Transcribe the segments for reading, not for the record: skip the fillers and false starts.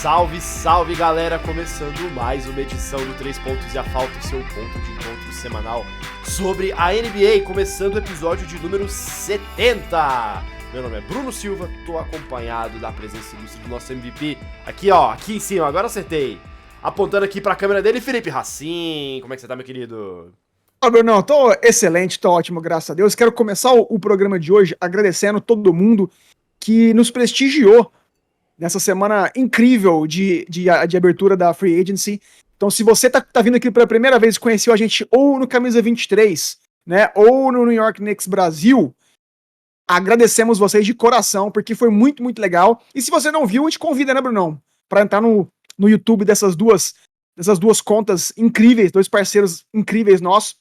Salve, salve galera, começando mais uma edição do 3 Pontos e a Falta, o seu ponto de encontro semanal sobre a NBA, começando o episódio de número 70. Meu nome é Bruno Silva, tô acompanhado da presença ilustre do nosso MVP, aqui em cima, agora acertei, apontando aqui pra câmera dele, Felipe Racim. Como é que você tá, meu querido? Olá, Bruno, tô excelente, tô ótimo, graças a Deus. Quero começar o programa de hoje agradecendo todo mundo que nos prestigiou nessa semana incrível de abertura da Free Agency. Então, se você tá vindo aqui pela primeira vez e conheceu a gente ou no Camisa 23, né, ou no New York Knicks Brasil, agradecemos vocês de coração, porque foi muito, muito legal. E se você não viu, a gente convida, né, Brunão, pra entrar no YouTube dessas duas contas incríveis, dois parceiros incríveis nossos,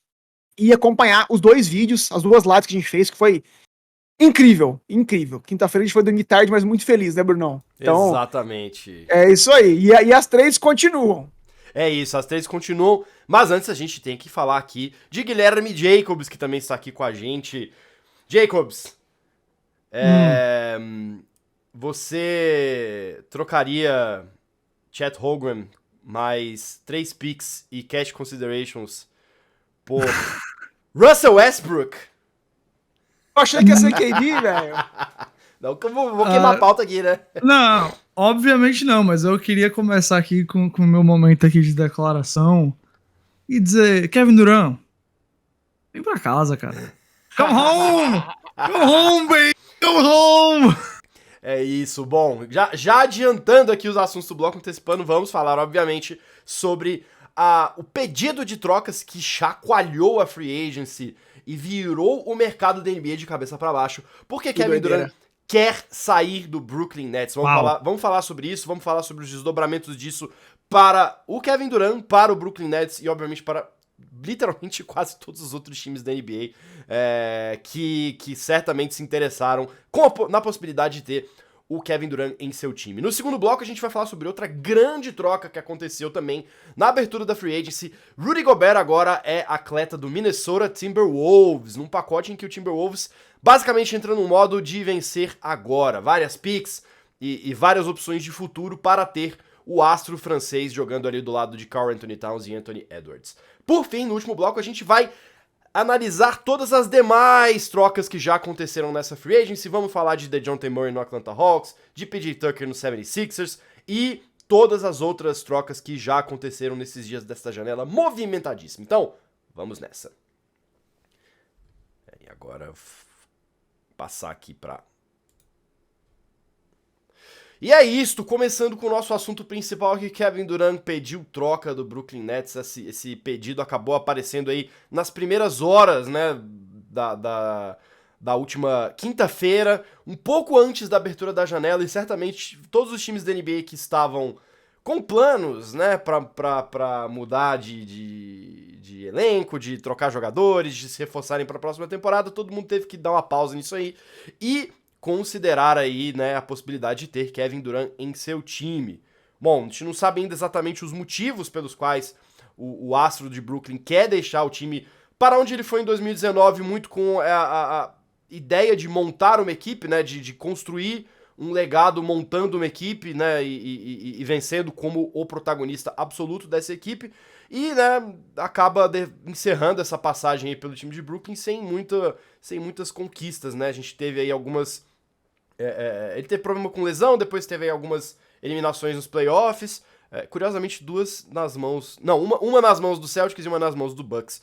e acompanhar os dois vídeos, as duas lives que a gente fez, que foi incrível, incrível. Quinta-feira a gente foi dormir tarde, mas muito feliz, né, Brunão? Então, Exatamente. é isso aí. E as três continuam. É isso, as três continuam, mas antes a gente tem que falar aqui de Guilherme Jacobs, que também está aqui com a gente. Jacobs, você trocaria Chet Holmgren mais 3 picks e cash considerations por Russell Westbrook? Eu achei que ia ser KD, velho. Não, que eu vou queimar a pauta aqui, né? Não, obviamente não, mas eu queria começar aqui com o meu momento aqui de declaração e dizer, Kevin Durant, vem pra casa, cara. Come home! Come home, baby! Come home! É isso, bom, já adiantando aqui os assuntos do bloco, antecipando, vamos falar, obviamente, sobre o pedido de trocas que chacoalhou a Free Agency e virou o mercado da NBA de cabeça pra baixo, porque Kevin Durant quer sair do Brooklyn Nets. Vamos falar sobre isso, vamos falar sobre os desdobramentos disso para o Kevin Durant, para o Brooklyn Nets e, obviamente, para literalmente quase todos os outros times da NBA que certamente se interessaram na possibilidade de ter o Kevin Durant em seu time. No segundo bloco a gente vai falar sobre outra grande troca que aconteceu também na abertura da Free Agency. Rudy Gobert agora é atleta do Minnesota Timberwolves, num pacote em que o Timberwolves basicamente entra num modo de vencer agora. Várias picks e várias opções de futuro para ter o astro francês jogando ali do lado de Karl Anthony Towns e Anthony Edwards. Por fim, no último bloco a gente vai analisar todas as demais trocas que já aconteceram nessa Free Agency. Vamos falar de DeJounte Murray no Atlanta Hawks, de PJ Tucker no 76ers e todas as outras trocas que já aconteceram nesses dias desta janela movimentadíssima. Então, vamos nessa. E agora, passar aqui pra... E é isto, começando com o nosso assunto principal aqui, Kevin Durant pediu troca do Brooklyn Nets, esse pedido acabou aparecendo aí nas primeiras horas, né, da última quinta-feira, um pouco antes da abertura da janela, e certamente todos os times da NBA que estavam com planos, né, pra mudar de elenco, de trocar jogadores, de se reforçarem pra próxima temporada, todo mundo teve que dar uma pausa nisso aí, e considerar aí, né, a possibilidade de ter Kevin Durant em seu time. Bom, a gente não sabe ainda exatamente os motivos pelos quais o astro de Brooklyn quer deixar o time para onde ele foi em 2019, muito com a ideia de montar uma equipe, né, de construir um legado montando uma equipe, né, e vencendo como o protagonista absoluto dessa equipe, e, né, acaba encerrando essa passagem aí pelo time de Brooklyn sem muitas conquistas, né, a gente teve aí algumas... ele teve problema com lesão, depois teve aí algumas eliminações nos playoffs, curiosamente duas nas mãos... Não, uma nas mãos do Celtics e uma nas mãos do Bucks.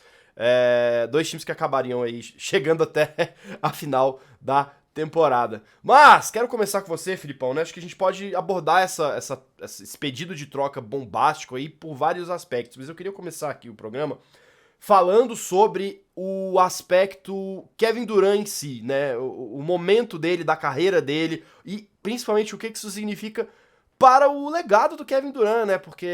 Dois times que acabariam aí chegando até a final da temporada. Mas, quero começar com você, Filipão, né? Acho que a gente pode abordar esse pedido de troca bombástico aí por vários aspectos, mas eu queria começar aqui o programa falando sobre o aspecto Kevin Durant em si, né? O momento dele, da carreira dele e principalmente o que isso significa para o legado do Kevin Durant, né? Porque,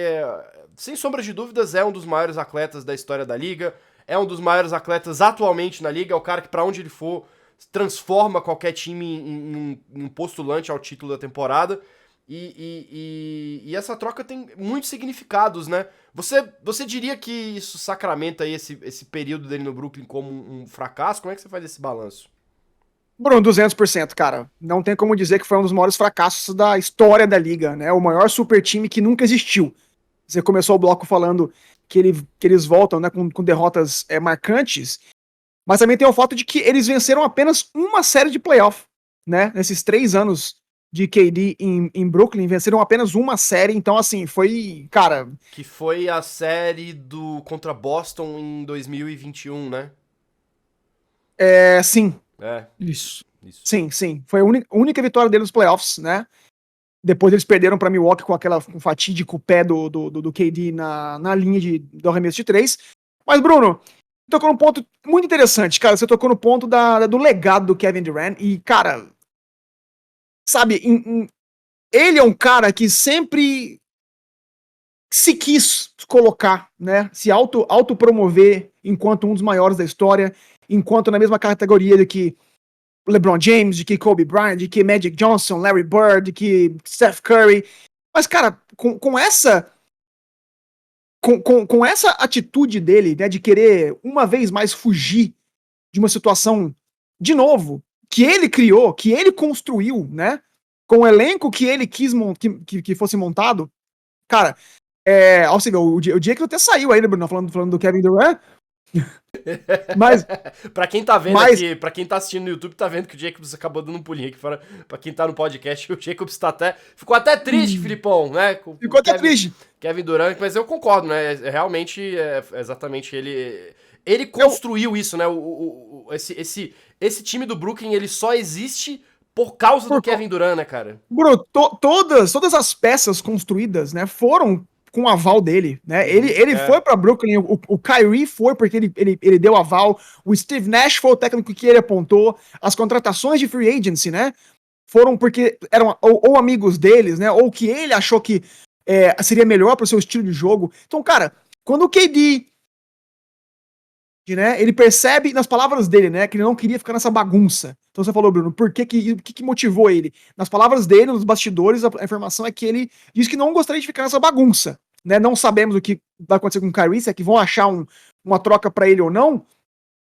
sem sombra de dúvidas, é um dos maiores atletas da história da liga, é um dos maiores atletas atualmente na liga, é o cara que pra onde ele for transforma qualquer time em um postulante ao título da temporada. E essa troca tem muitos significados, né? Você diria que isso sacramenta aí esse período dele no Brooklyn como um fracasso? Como é que você faz esse balanço? Bruno, 200%, cara. Não tem como dizer que foi um dos maiores fracassos da história da liga, né? O maior super time que nunca existiu. Você começou o bloco falando que eles voltam, né, com derrotas marcantes, mas também tem o fato de que eles venceram apenas uma série de playoff, né? Nesses 3 anos de KD em Brooklyn, venceram apenas uma série, então assim, foi, cara... Que foi a série contra Boston em 2021, né? Sim, É, Isso. isso. sim. Foi a única vitória deles nos playoffs, né? Depois eles perderam pra Milwaukee com um fatídico pé do KD na linha do arremesso de 3. Mas, Bruno, tocou num ponto muito interessante, cara. Você tocou no ponto do legado do Kevin Durant. E, cara, sabe, ele é um cara que sempre se quis colocar, né? Se autopromover enquanto um dos maiores da história, enquanto na mesma categoria de que LeBron James, de que Kobe Bryant, de que Magic Johnson, Larry Bird, de que Steph Curry. Mas, cara, com essa atitude dele, né, de querer uma vez mais fugir de uma situação, de novo, que ele criou, que ele construiu, né, com o elenco que ele quis que fosse montado, cara, ó, você vê, o dia que até saiu aí, né, Bruno, falando do Kevin Durant, mas... Pra quem tá vendo Mas- aqui, pra quem tá assistindo no YouTube, tá vendo que o Jacobs acabou dando um pulinho aqui fora. Pra quem tá no podcast, o Jacobs ficou até triste, Filipão, né? Ficou até triste. Kevin Durant, mas eu concordo, né? Realmente, exatamente ele construiu isso, né? Esse time do Brooklyn, ele só existe por causa do Kevin Durant, né, cara? Bruno, todas as peças construídas, né, foram com o aval dele, né? Ele foi pra Brooklyn, o Kyrie foi porque ele deu aval, o Steve Nash foi o técnico que ele apontou, as contratações de free agency, né, foram porque eram ou amigos deles, né, ou que ele achou que seria melhor pro seu estilo de jogo. Então, cara, quando o KD, né, ele percebe nas palavras dele, né, que ele não queria ficar nessa bagunça. Então você falou, Bruno, o que motivou ele? Nas palavras dele, nos bastidores, a informação é que ele diz que não gostaria de ficar nessa bagunça, né? Não sabemos o que vai acontecer com o Kyrie, se é que vão achar uma troca pra ele ou não,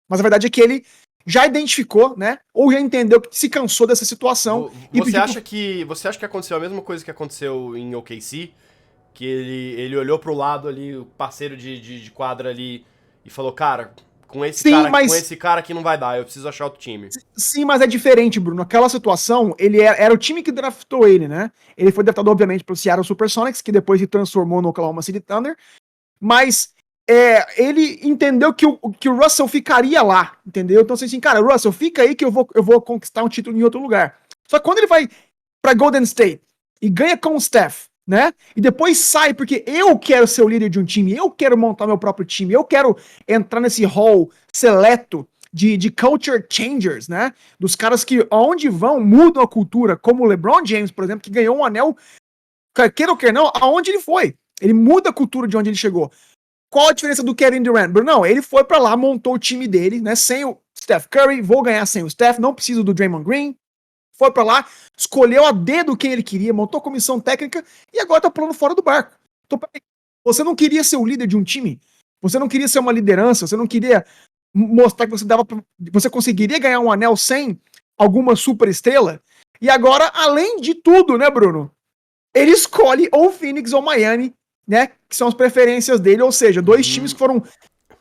mas a verdade é que ele já identificou, né, ou já entendeu que se cansou dessa situação. Você acha que aconteceu a mesma coisa que aconteceu em OKC? Que ele olhou pro lado ali, o parceiro de quadra ali, e falou, cara, com esse cara aqui não vai dar, eu preciso achar outro time. Sim, mas é diferente, Bruno. Aquela situação, ele era o time que draftou ele, né? Ele foi draftado, obviamente, pelo Seattle Supersonics, que depois se transformou no Oklahoma City Thunder. Mas ele entendeu que o Russell ficaria lá, entendeu? Então, assim, cara, Russell, fica aí que eu vou conquistar um título em outro lugar. Só que quando ele vai pra Golden State e ganha com o Steph, né? E depois sai, porque eu quero ser o líder de um time, eu quero montar meu próprio time, eu quero entrar nesse hall seleto de culture changers, né? Dos caras que, aonde vão, mudam a cultura, como o LeBron James, por exemplo, que ganhou um anel, queira ou queira não, aonde ele foi. Ele muda a cultura de onde ele chegou. Qual a diferença do Kevin Durant? Não, ele foi pra lá, montou o time dele, né? Sem o Steph Curry, vou ganhar sem o Steph, não preciso do Draymond Green. Foi pra lá, escolheu a dedo quem ele queria, montou comissão técnica e agora tá pulando fora do barco. Então, você não queria ser o líder de um time? Você não queria ser uma liderança? Você não queria mostrar que você conseguiria ganhar um anel sem alguma super estrela? E agora, além de tudo, né, Bruno? Ele escolhe ou Phoenix ou Miami, né? Que são as preferências dele, ou seja, dois times que foram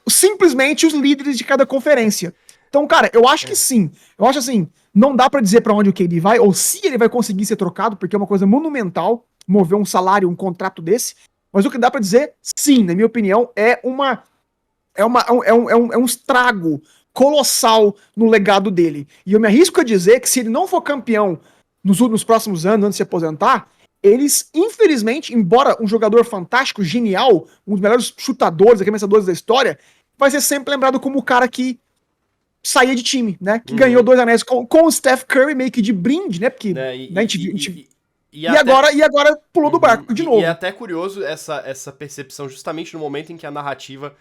simplesmente os líderes de cada conferência. Então, cara, eu acho que sim. Eu acho assim, não dá pra dizer pra onde o KD vai, ou se ele vai conseguir ser trocado, porque é uma coisa monumental mover um salário, um contrato desse. Mas o que dá pra dizer, sim, na minha opinião, é um estrago colossal no legado dele. E eu me arrisco a dizer que se ele não for campeão nos próximos anos, antes de se aposentar, eles, infelizmente, embora um jogador fantástico, genial, um dos melhores chutadores, arremessadores da história, vai ser sempre lembrado como o cara que saía de time, né? Que ganhou 2 anéis com o Steph Curry meio que de brinde, né? Porque e agora pulou do barco de novo. E é até curioso essa percepção justamente no momento em que a narrativa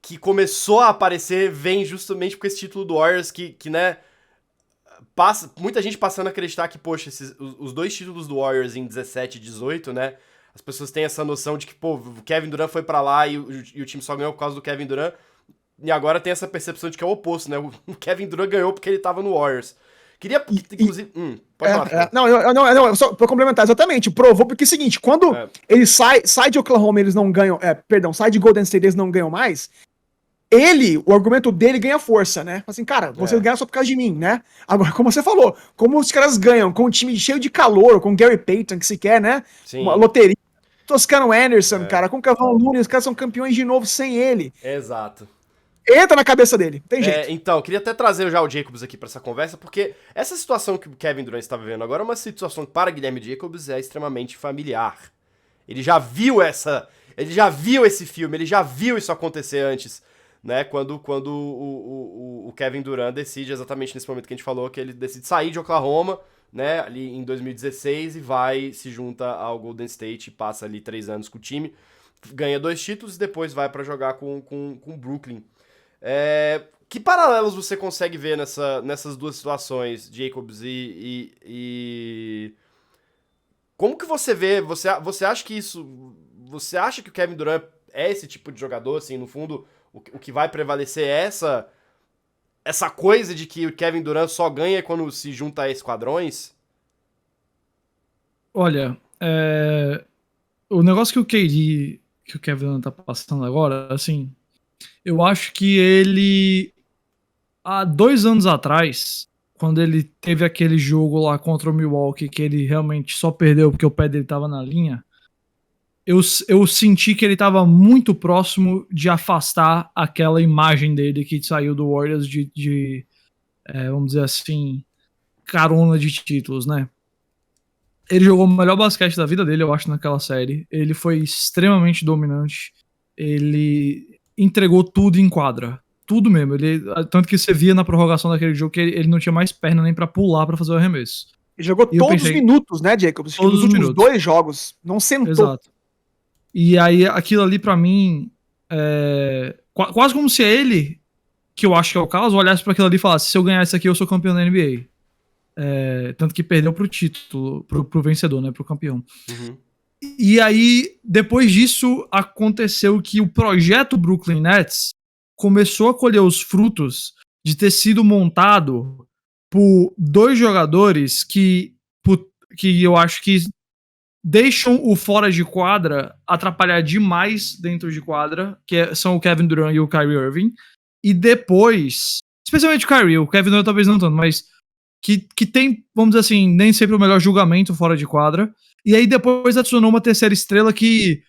que começou a aparecer vem justamente com esse título do Warriors que né, muita gente passando a acreditar que, poxa, os 2 títulos do Warriors em 17 e 18, né, as pessoas têm essa noção de que, pô, o Kevin Durant foi pra lá e o time só ganhou por causa do Kevin Durant, e agora tem essa percepção de que é o oposto, né, o Kevin Durant ganhou porque ele tava no Warriors. Queria, inclusive... pode falar. Não, só pra complementar, exatamente, provou porque é o seguinte, quando ele sai de Oklahoma, eles não ganham, sai de Golden State, eles não ganham mais, o argumento dele ganha força, né? Assim, cara, vocês ganham só por causa de mim, né? Agora, como você falou, como os caras ganham com um time cheio de calor, com Gary Payton, que se quer, né? Sim. Uma loteria, Toscano Anderson, cara, com Kevon Looney, os caras são campeões de novo sem ele. Exato. Entra na cabeça dele, tem jeito. Então, queria até trazer já o Jacobs aqui pra essa conversa, porque essa situação que o Kevin Durant está vivendo agora é uma situação que para Guilherme Jacobs é extremamente familiar. Ele já viu esse filme, ele já viu isso acontecer antes, né? Quando o Kevin Durant decide, exatamente nesse momento que a gente falou, que ele decide sair de Oklahoma, né? Ali em 2016 e se junta ao Golden State, passa ali 3 anos com o time, ganha 2 títulos e depois vai pra jogar com o Brooklyn. Que paralelos você consegue ver nessas duas situações, Jacobs, e como que você vê, você acha que você acha que o Kevin Durant é esse tipo de jogador, assim, no fundo, o que vai prevalecer é essa coisa de que o Kevin Durant só ganha quando se junta a esquadrões? Olha, o negócio que o Kevin Durant tá passando agora, assim, eu acho que ele, há 2 anos atrás, quando ele teve aquele jogo lá contra o Milwaukee, que ele realmente só perdeu porque o pé dele tava na linha, eu senti que ele tava muito próximo de afastar aquela imagem dele que saiu do Warriors vamos dizer assim, carona de títulos, né? Ele jogou o melhor basquete da vida dele, eu acho, naquela série. Ele foi extremamente dominante. Ele entregou tudo em quadra. Tudo mesmo. Tanto que você via na prorrogação daquele jogo que ele não tinha mais perna nem pra pular pra fazer o arremesso. Ele jogou todos os minutos, né, Jacobs? Todos os últimos 2 jogos. Não sentou. Exato. E aí, aquilo ali pra mim, quase como se ele, que eu acho que é o caso, olhasse pra aquilo ali e falasse: se eu ganhar isso aqui, eu sou campeão da NBA. Tanto que perdeu pro título, pro vencedor, né, pro campeão. Uhum. E aí, depois disso, aconteceu que o projeto Brooklyn Nets começou a colher os frutos de ter sido montado por 2 jogadores que eu acho que deixam o fora de quadra atrapalhar demais dentro de quadra, são o Kevin Durant e o Kyrie Irving. E depois, especialmente o Kevin Durant talvez não tanto, mas que tem, vamos dizer assim, nem sempre o melhor julgamento fora de quadra. E aí depois adicionou uma terceira estrela que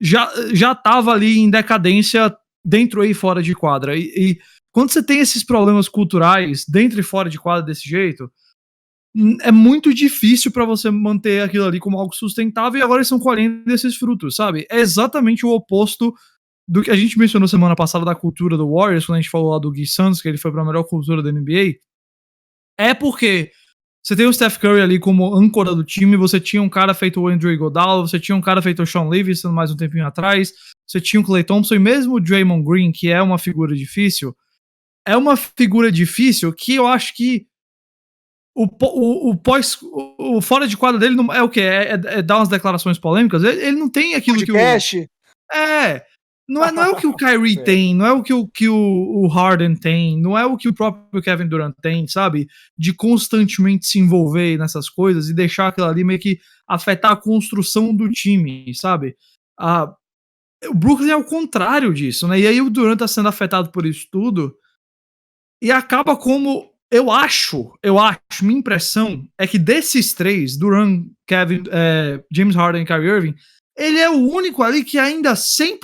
já tava ali em decadência dentro e fora de quadra. E quando você tem esses problemas culturais dentro e fora de quadra desse jeito, é muito difícil pra você manter aquilo ali como algo sustentável, e agora eles estão colhendo esses frutos, sabe? É exatamente o oposto do que a gente mencionou semana passada da cultura do Warriors, quando a gente falou lá do Gui Santos, que ele foi pra melhor cultura da NBA. É porque você tem o Steph Curry ali como âncora do time, você tinha um cara feito o Andrew Iguodala, você tinha um cara feito o Sean Livingston mais um tempinho atrás, você tinha o Klay Thompson, e mesmo o Draymond Green, que é uma figura difícil, que eu acho que o fora de quadra dele não, é o quê? É dar umas declarações polêmicas? Ele não tem aquilo podcast. Não é o que o Kyrie tem, não é o que o Harden tem, não é o que o próprio Kevin Durant tem, sabe? De constantemente se envolver nessas coisas e deixar aquilo ali meio que afetar a construção do time, sabe? O Brooklyn é o contrário disso, né? E aí o Durant tá sendo afetado por isso tudo e acaba como... Eu acho, minha impressão é que desses 3, Durant, Kevin, James Harden e Kyrie Irving, ele é o único ali que ainda 100%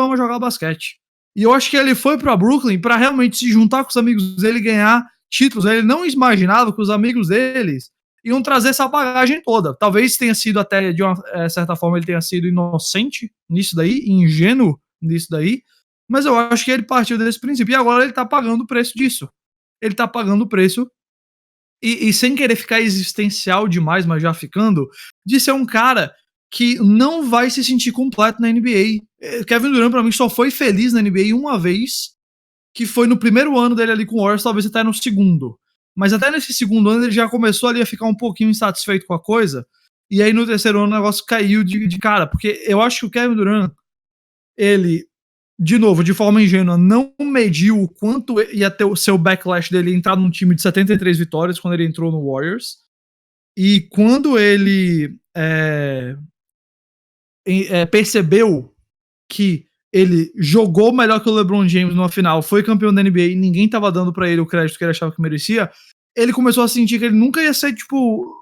ama jogar basquete. E eu acho que ele foi pra Brooklyn pra realmente se juntar com os amigos dele e ganhar títulos. Ele não imaginava que os amigos deles iam trazer essa bagagem toda. Talvez tenha sido até, de uma certa forma, ele tenha sido inocente nisso daí, ingênuo nisso daí, mas eu acho que ele partiu desse princípio. E agora ele tá pagando o preço disso. Ele tá pagando o preço e sem querer ficar existencial demais, mas já ficando, de ser um cara que não vai se sentir completo na NBA. Kevin Durant, pra mim, só foi feliz na NBA uma vez, que foi no primeiro ano dele ali com o Warriors, talvez até no segundo. Mas até nesse segundo ano ele já começou ali a ficar um pouquinho insatisfeito com a coisa, e aí no terceiro ano o negócio caiu de cara, porque eu acho que o Kevin Durant, ele de novo, de forma ingênua, não mediu o quanto ia ter o seu backlash dele entrar num time de 73 vitórias quando ele entrou no Warriors. E quando ele percebeu que ele jogou melhor que o LeBron James numa final, foi campeão da NBA e ninguém tava dando pra ele o crédito que ele achava que merecia, ele começou a sentir que ele nunca ia ser, tipo,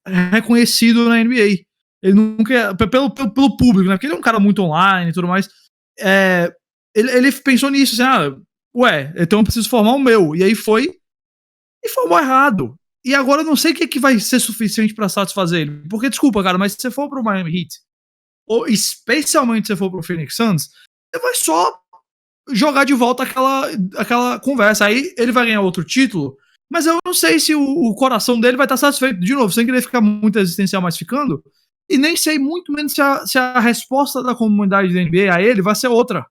reconhecido na NBA. Ele nunca ia, pelo público, né? Porque ele é um cara muito online e tudo mais. Ele pensou nisso, assim, então eu preciso formar o meu. E aí foi e formou errado. E agora eu não sei o que vai ser suficiente pra satisfazer ele. Porque, desculpa, cara, mas se você for pro Miami Heat, ou especialmente se você for pro Phoenix Suns, você vai só jogar de volta aquela conversa. Aí ele vai ganhar outro título, mas eu não sei se o coração dele vai estar satisfeito. De novo, sem querer ficar muito existencial, mas ficando. E nem sei muito menos se a resposta da comunidade da NBA a ele vai ser outra.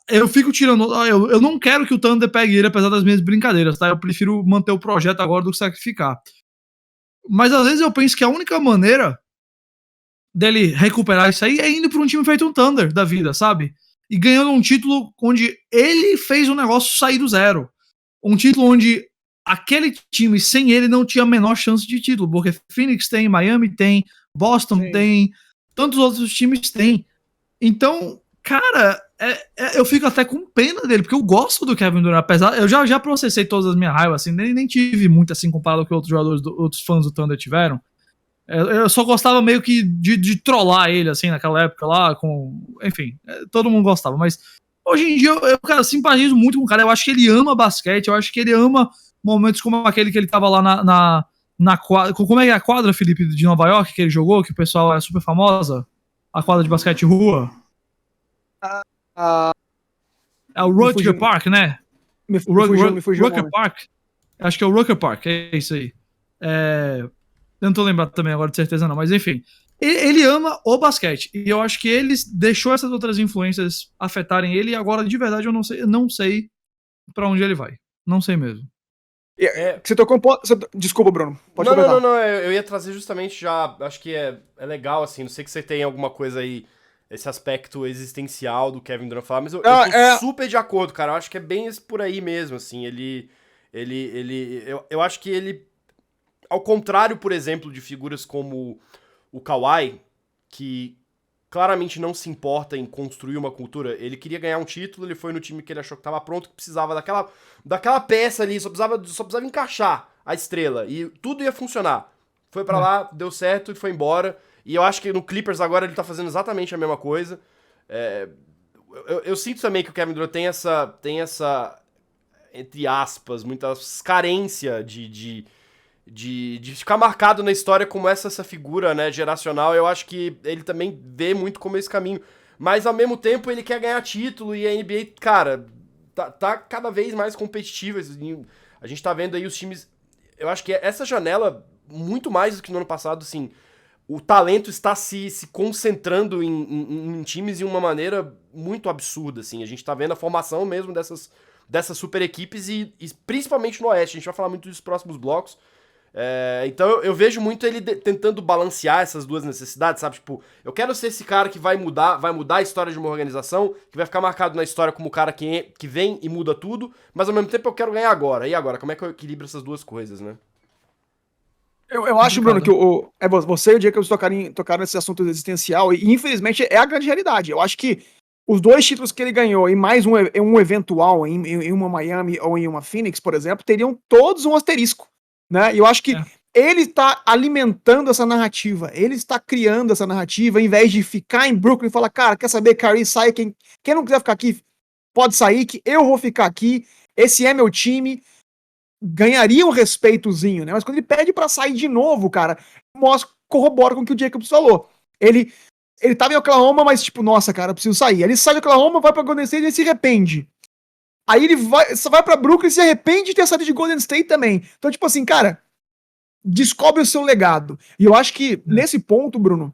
Eu fico tirando. Eu não quero que o Thunder pegue ele, apesar das minhas brincadeiras, tá? Eu prefiro manter o projeto agora do que sacrificar. Mas às vezes eu penso que a única maneira dele recuperar isso aí é indo pra um time feito um Thunder da vida, sabe? E ganhando um título onde ele fez o negócio sair do zero. Um título onde aquele time sem ele não tinha a menor chance de título, porque Phoenix tem, Miami tem, Boston tem, tantos outros times tem. Então, cara, eu fico até com pena dele, porque eu gosto do Kevin Durant, apesar, eu já processei todas as minhas raivas, assim, nem tive muito assim comparado ao que outros jogadores, outros fãs do Thunder tiveram. Eu só gostava meio que de trollar ele, assim, naquela época lá, enfim, todo mundo gostava, mas hoje em dia eu simpatizo muito com o cara, eu acho que ele ama basquete, eu acho que ele ama momentos como aquele que ele tava lá na quadra, como é a quadra, Felipe, de Nova York, que ele jogou, que o pessoal é super famosa, a quadra de basquete rua. É o Rutger Park, né? Me fugiu Rutger Park. Acho que é o Rutger Park, é isso aí. Eu não tô lembrado também agora de certeza não, mas enfim. Ele ama o basquete, e eu acho que ele deixou essas outras influências afetarem ele, e agora, de verdade, eu não sei pra onde ele vai. Não sei mesmo. Você tocou um ponto... Desculpa, Bruno. Pode não, eu ia trazer justamente já, acho que é legal, assim, não sei que você tem alguma coisa aí, esse aspecto existencial do Kevin Durant falar, mas eu tô super de acordo, cara, eu acho que é bem por aí mesmo, assim, eu acho que ele, ao contrário, por exemplo, de figuras como o Kawhi, que claramente não se importa em construir uma cultura, ele queria ganhar um título, ele foi no time que ele achou que tava pronto, que precisava daquela peça ali, só precisava encaixar a estrela, e tudo ia funcionar. Foi pra lá, deu certo e foi embora, e eu acho que no Clippers agora ele tá fazendo exatamente a mesma coisa. Eu sinto também que o Kevin Durant tem essa entre aspas, muitas carência de ficar marcado na história como essa figura, né, geracional. Eu acho que ele também vê muito como esse caminho. Mas, ao mesmo tempo, ele quer ganhar título e a NBA, cara, tá cada vez mais competitiva. A gente tá vendo aí os times... Eu acho que essa janela, muito mais do que no ano passado, assim, o talento está se concentrando em times de uma maneira muito absurda, assim. A gente tá vendo a formação mesmo dessas super equipes e principalmente no Oeste. A gente vai falar muito dos próximos blocos. Então eu vejo muito ele tentando balancear essas duas necessidades, sabe? Tipo, eu quero ser esse cara que vai mudar a história de uma organização, que vai ficar marcado na história como o cara que vem e muda tudo, mas ao mesmo tempo eu quero ganhar agora. E agora? Como é que eu equilibro essas duas coisas, né? Eu acho, Bruno, que você e o Jacobs tocaram nesse assunto existencial e infelizmente é a grande realidade. Eu acho que os dois títulos que ele ganhou e mais um eventual em uma Miami ou em uma Phoenix, por exemplo, teriam todos um asterisco. Né? E eu acho que ele está alimentando essa narrativa, ele está criando essa narrativa, em vez de ficar em Brooklyn e falar, cara, quer saber, Kyrie, sai, quem não quiser ficar aqui, pode sair, que eu vou ficar aqui, esse é meu time, ganharia um respeitozinho, né? Mas quando ele pede pra sair de novo, cara, corrobora com o que o Jacobs falou. Ele tava em Oklahoma, mas tipo, nossa, cara, eu preciso sair. Ele sai de Oklahoma, vai pra Golden State e ele se arrepende. Aí ele vai pra Brooklyn e se arrepende de ter saído de Golden State também. Então, tipo assim, cara, descobre o seu legado. E eu acho que, nesse ponto, Bruno,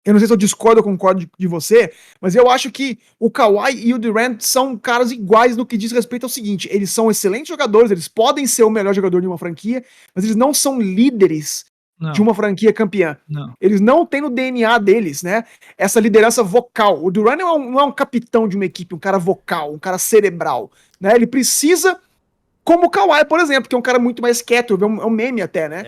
eu não sei se eu discordo ou concordo de você, mas eu acho que o Kawhi e o Durant são caras iguais no que diz respeito ao seguinte, eles são excelentes jogadores, eles podem ser o melhor jogador de uma franquia, mas eles não são líderes de uma franquia campeã. Não. Eles não têm no DNA deles, né, essa liderança vocal. O Durant não é um capitão de uma equipe, um cara vocal, um cara cerebral, né? Ele precisa, como o Kawhi, por exemplo, que é um cara muito mais quieto, é um meme até, né?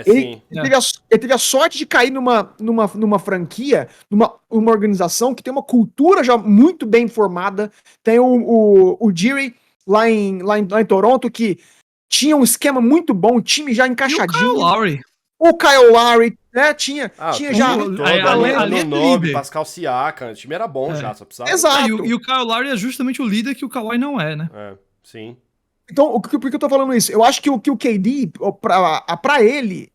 Sim. Ele teve a sorte de cair numa franquia, numa organização que tem uma cultura já muito bem formada. Tem o Jiri lá em Toronto, que tinha um esquema muito bom, o time já encaixadinho. O Kyle Lowry, né? Tinha já. Nome, Pascal Siakam, o time era bom já, só precisava. Exato. E o Kyle Lowry é justamente o líder que o Kawhi não é, né? Sim. Então, por que eu tô falando isso? Eu acho que o KD, pra ele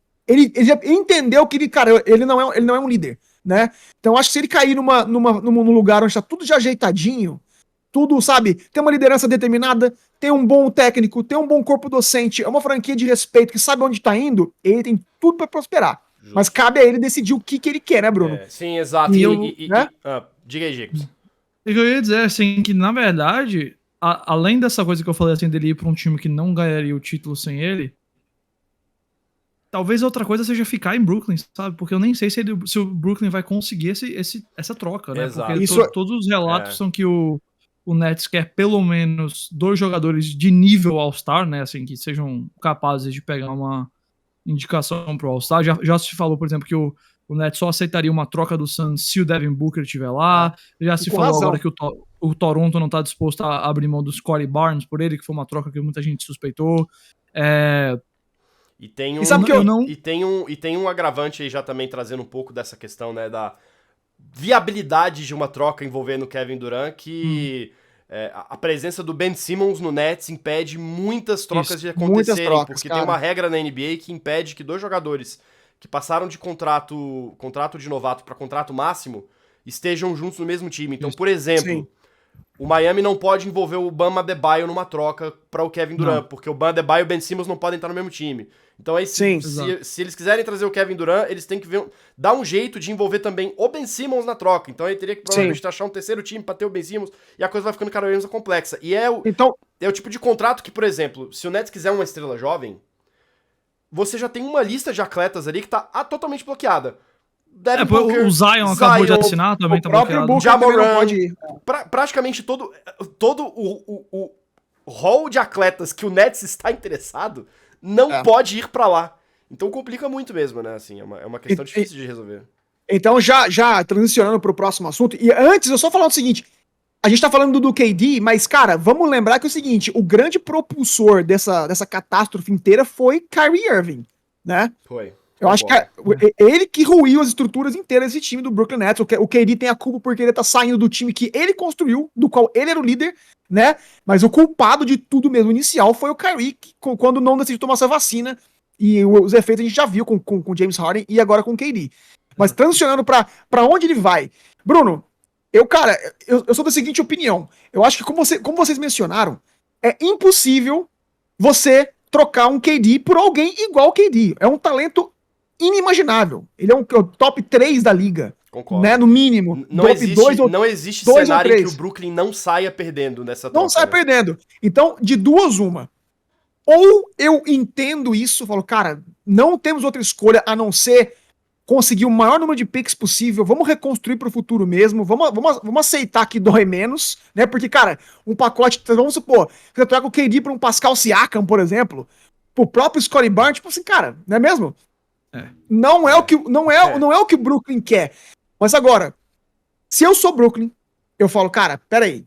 já entendeu que ele não é um líder, né? Então, eu acho que se ele cair num lugar onde tá tudo já ajeitadinho, tudo, sabe, tem uma liderança determinada, tem um bom técnico, tem um bom corpo docente, é uma franquia de respeito, que sabe onde tá indo, ele tem tudo pra prosperar. Justo. Mas cabe a ele decidir o que ele quer, né, Bruno? Sim, exato. Né? Diga aí, Jacobs. O que eu ia dizer, assim, que na verdade, além dessa coisa que eu falei, assim, dele ir pra um time que não ganharia o título sem ele, talvez outra coisa seja ficar em Brooklyn, sabe? Porque eu nem sei se o Brooklyn vai conseguir essa troca, né? Exato. Porque todos os relatos são que o Nets quer pelo menos 2 jogadores de nível All-Star, né? Assim, que sejam capazes de pegar uma indicação pro All-Star. Já se falou, por exemplo, que o Nets só aceitaria uma troca do Suns se o Devin Booker estiver lá. Já se falou agora que o Toronto não tá disposto a abrir mão do Scottie Barnes por ele, que foi uma troca que muita gente suspeitou. E tem um agravante aí já também trazendo um pouco dessa questão, né, da viabilidade de uma troca envolvendo o Kevin Durant, que a presença do Ben Simmons no Nets impede muitas trocas de acontecerem, porque tem uma regra na NBA que impede que 2 jogadores que passaram de contrato de novato para contrato máximo estejam juntos no mesmo time. Então, por exemplo, o Miami não pode envolver o Bam Adebayo numa troca para o Kevin Durant, porque o Bam Adebayo e o Ben Simmons não podem estar no mesmo time. Então aí, se eles quiserem trazer o Kevin Durant, eles têm que dar um jeito de envolver também o Ben Simmons na troca. Então aí teria que provavelmente achar um terceiro time para ter o Ben Simmons, e a coisa vai ficando cada vez mais complexa. E é o tipo de contrato que, por exemplo, se o Nets quiser uma estrela jovem, você já tem uma lista de atletas ali que tá totalmente bloqueada. O Zion acabou de assinar, também tá bloqueado. Jamoran, praticamente todo o hall de atletas que o Nets está interessado não pode ir pra lá. Então complica muito mesmo, né? Assim, é uma questão difícil de resolver. Então, já transicionando pro próximo assunto, e antes eu só falar o seguinte, a gente tá falando do KD, mas, cara, vamos lembrar que é o seguinte, o grande propulsor dessa catástrofe inteira foi Kyrie Irving, né? Foi. Eu acho que ele que ruiu as estruturas inteiras desse time do Brooklyn Nets. O KD tem a culpa porque ele tá saindo do time que ele construiu, do qual ele era o líder, né? Mas o culpado de tudo mesmo inicial foi o Kyrie, quando não decidiu tomar essa vacina. E os efeitos a gente já viu com James Harden e agora com o KD. Mas transicionando pra onde ele vai. Bruno, eu sou da seguinte opinião. Eu acho que, como vocês mencionaram, é impossível você trocar um KD por alguém igual ao KD. É um talento inimaginável. Ele é o top 3 da liga. Concordo. Né, no mínimo. Não existe cenário em que o Brooklyn não saia perdendo nessa troca. Não saia perdendo. Então, de duas, uma. Ou eu entendo isso, falo, cara, não temos outra escolha a não ser conseguir o maior número de picks possível, vamos reconstruir pro futuro mesmo, vamos aceitar que dói menos, né? Porque, cara, um pacote, vamos supor, você troca o KD pra um Pascal Siakam, por exemplo, pro próprio Scottie Barnes, tipo assim, cara, não é mesmo? Não é o que o Brooklyn quer. Mas agora, se eu sou Brooklyn, eu falo, cara, peraí.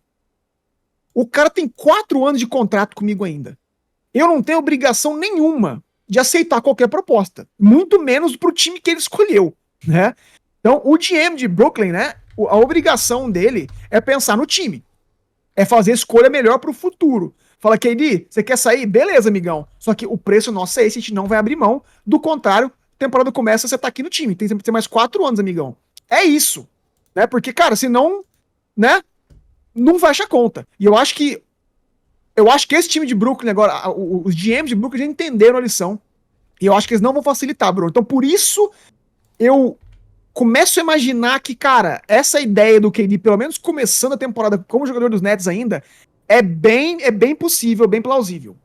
O cara tem 4 anos de contrato comigo ainda. Eu não tenho obrigação nenhuma de aceitar qualquer proposta. Muito menos pro time que ele escolheu, né? Então, o GM de Brooklyn, né? A obrigação dele é pensar no time. É fazer a escolha melhor pro futuro. Fala, KD, você quer sair? Beleza, amigão. Só que o preço nosso é esse, a gente não vai abrir mão. Do contrário, a temporada começa, você tá aqui no time. Tem que ter mais 4 anos, amigão. É isso. Né? Porque, cara, senão, né? Não fecha a conta. E eu acho que esse time de Brooklyn agora, os GMs de Brooklyn já entenderam a lição. E eu acho que eles não vão facilitar, Bruno. Então, por isso, eu começo a imaginar que, cara, essa ideia do KD, pelo menos começando a temporada como jogador dos Nets ainda, é bem possível, bem plausível.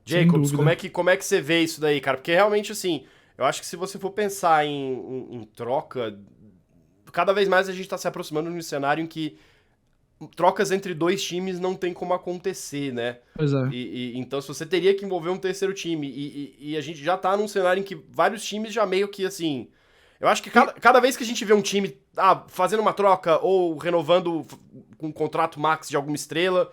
Jacobs, como é que você vê isso daí, cara? Porque realmente, assim, eu acho que se você for pensar em troca, cada vez mais a gente tá se aproximando de um cenário em que trocas entre dois times não tem como acontecer, né? Pois é. Então, se você teria que envolver um terceiro time, e a gente já tá num cenário em que vários times já meio que, assim... Eu acho que cada vez que a gente vê um time fazendo uma troca ou renovando com um contrato max de alguma estrela,